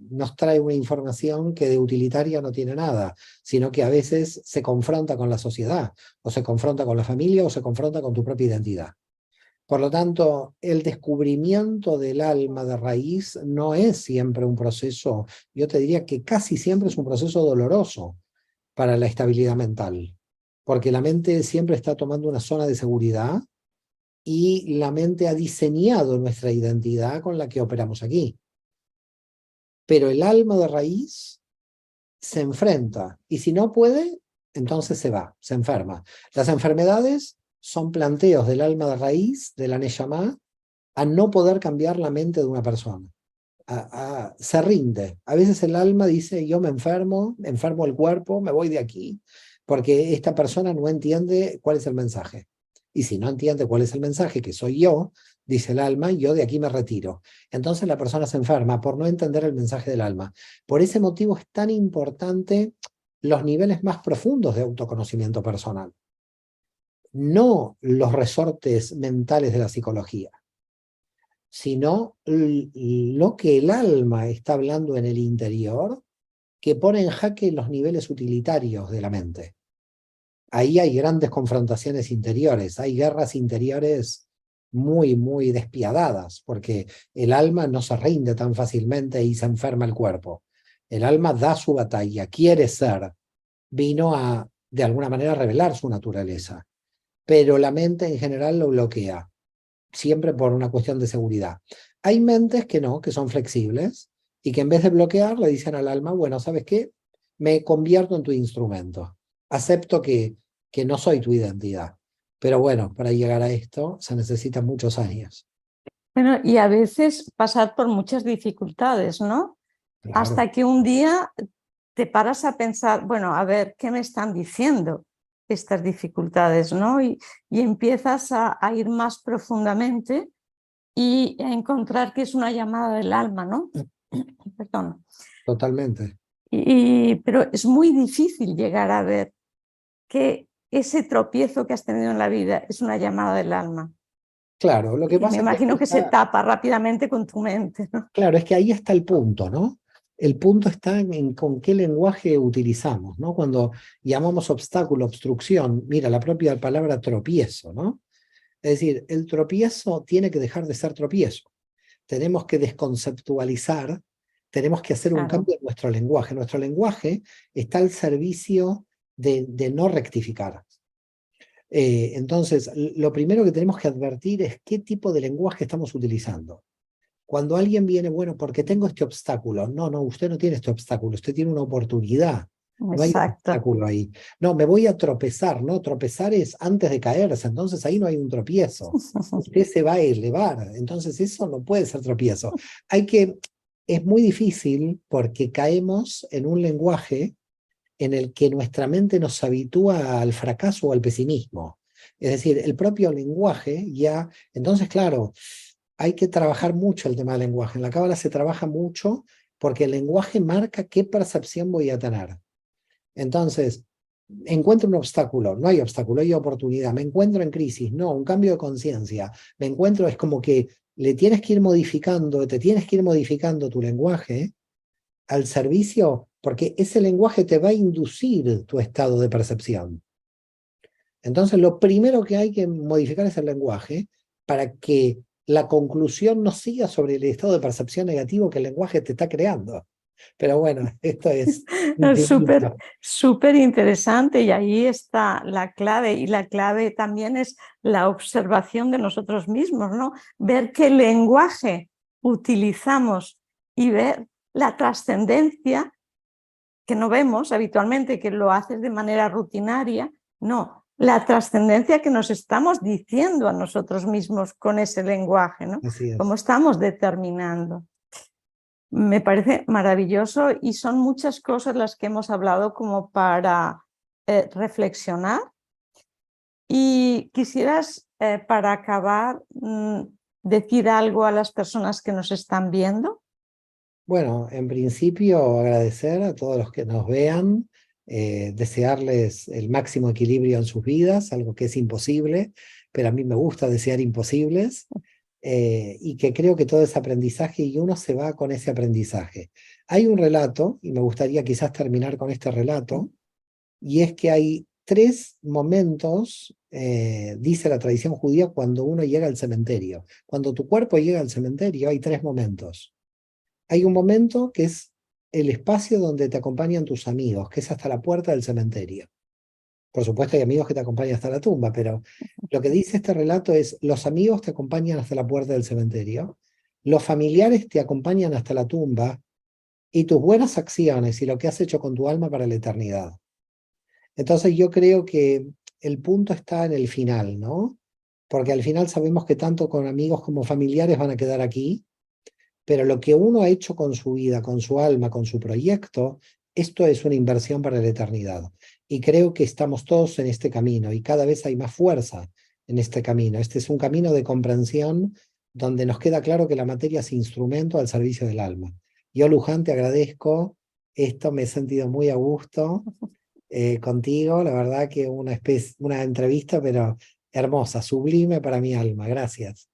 Speaker 1: nos trae una información que de utilitaria no tiene nada, sino que a veces se confronta con la sociedad, o se confronta con la familia, o se confronta con tu propia identidad. Por lo tanto, el descubrimiento del alma de raíz no es siempre un proceso, yo te diría que casi siempre es un proceso doloroso para la estabilidad mental, porque la mente siempre está tomando una zona de seguridad y la mente ha diseñado nuestra identidad con la que operamos aquí. Pero el alma de raíz se enfrenta y si no puede, entonces se va, se enferma. Las enfermedades son planteos del alma de raíz, de la Neshama, a no poder cambiar la mente de una persona. Se rinde. A veces el alma dice, yo me enfermo el cuerpo, me voy de aquí, porque esta persona no entiende cuál es el mensaje. Y si no entiende cuál es el mensaje, que soy yo, dice el alma, y yo de aquí me retiro. Entonces la persona se enferma por no entender el mensaje del alma. Por ese motivo es tan importante los niveles más profundos de autoconocimiento personal, no los resortes mentales de la psicología, sino lo que el alma está hablando en el interior, que pone en jaque los niveles utilitarios de la mente. Ahí hay grandes confrontaciones interiores, hay guerras interiores muy, muy despiadadas, porque el alma no se rinde tan fácilmente y se enferma el cuerpo. El alma da su batalla, quiere ser, vino a, de alguna manera, revelar su naturaleza, pero la mente en general lo bloquea, siempre por una cuestión de seguridad. Hay mentes que no, que son flexibles, y que en vez de bloquear le dicen al alma, bueno, ¿sabes qué? Me convierto en tu instrumento. Acepto que no soy tu identidad. Pero bueno, para llegar a esto se necesitan muchos años.
Speaker 3: Bueno, y a veces pasar por muchas dificultades, ¿no?
Speaker 1: Claro.
Speaker 3: Hasta que un día te paras a pensar, bueno, a ver, ¿qué me están diciendo estas dificultades, ¿no? Y empiezas a ir más profundamente y a encontrar que es una llamada del alma, ¿no? Perdón.
Speaker 1: Totalmente.
Speaker 3: Pero es muy difícil llegar a ver que ese tropiezo que has tenido en la vida es una llamada del alma.
Speaker 1: Claro, lo que pasa
Speaker 3: me imagino
Speaker 1: es
Speaker 3: que se tapa rápidamente con tu mente, ¿no?
Speaker 1: Claro, es que ahí está el punto, ¿no? El punto está en con qué lenguaje utilizamos, ¿no? Cuando llamamos obstáculo, obstrucción, mira, la propia palabra tropiezo, ¿no? Es decir, el tropiezo tiene que dejar de ser tropiezo. Tenemos que desconceptualizar, tenemos que hacer un cambio en nuestro lenguaje. Nuestro lenguaje está al servicio de no rectificar. Entonces, lo primero que tenemos que advertir es qué tipo de lenguaje estamos utilizando. Cuando alguien viene, bueno, porque tengo este obstáculo. No, usted no tiene este obstáculo, usted tiene una oportunidad. No hay un obstáculo ahí. No, me voy a tropezar, ¿no? Tropezar es antes de caerse, entonces ahí no hay un tropiezo. Usted se va a elevar, entonces eso no puede ser tropiezo. Es muy difícil porque caemos en un lenguaje en el que nuestra mente nos habitúa al fracaso o al pesimismo. Es decir, el propio lenguaje ya, entonces claro, hay que trabajar mucho el tema del lenguaje. En la Cábala se trabaja mucho porque el lenguaje marca qué percepción voy a tener. Entonces, encuentro un obstáculo, no hay obstáculo, hay oportunidad. Me encuentro en crisis, no, un cambio de conciencia. Me encuentro, es como que le tienes que ir modificando, te tienes que ir modificando tu lenguaje al servicio, porque ese lenguaje te va a inducir tu estado de percepción. Entonces, lo primero que hay que modificar es el lenguaje para que la conclusión no siga sobre el estado de percepción negativo que el lenguaje te está creando. Pero bueno, esto es
Speaker 3: súper interesante, y ahí está la clave, y la clave también es la observación de nosotros mismos, ¿no? Ver qué lenguaje utilizamos y ver la trascendencia que no vemos habitualmente, que lo haces de manera rutinaria, no, la trascendencia que nos estamos diciendo a nosotros mismos con ese lenguaje, ¿no?
Speaker 1: Así es.
Speaker 3: Cómo estamos determinando. Me parece maravilloso, y son muchas cosas las que hemos hablado como para reflexionar. Y quisieras, para acabar, decir algo a las personas que nos están viendo.
Speaker 1: Bueno, en principio agradecer a todos los que nos vean, desearles el máximo equilibrio en sus vidas, algo que es imposible, pero a mí me gusta desear imposibles. Y que creo que todo es aprendizaje y uno se va con ese aprendizaje. Hay un relato, y me gustaría quizás terminar con este relato, y es que hay 3 momentos, dice la tradición judía, cuando uno llega al cementerio. Cuando tu cuerpo llega al cementerio hay 3 momentos. Hay un momento que es el espacio donde te acompañan tus amigos, que es hasta la puerta del cementerio. Por supuesto hay amigos que te acompañan hasta la tumba, pero lo que dice este relato es, los amigos te acompañan hasta la puerta del cementerio, los familiares te acompañan hasta la tumba, y tus buenas acciones y lo que has hecho con tu alma para la eternidad. Entonces yo creo que el punto está en el final, ¿no? Porque al final sabemos que tanto con amigos como familiares van a quedar aquí, pero lo que uno ha hecho con su vida, con su alma, con su proyecto, esto es una inversión para la eternidad. Y creo que estamos todos en este camino y cada vez hay más fuerza en este camino. Este es un camino de comprensión donde nos queda claro que la materia es instrumento al servicio del alma. Yo, Luján, te agradezco esto, me he sentido muy a gusto contigo, la verdad que una entrevista, pero hermosa, sublime para mi alma. Gracias.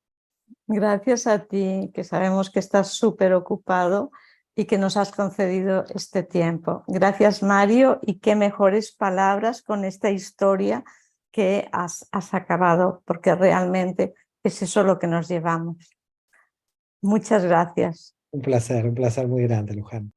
Speaker 3: Gracias a ti, que sabemos que estás súper ocupado y que nos has concedido este tiempo. Gracias, Mario, y qué mejores palabras con esta historia que has acabado, porque realmente es eso lo que nos llevamos. Muchas gracias.
Speaker 1: Un placer muy grande, Luján.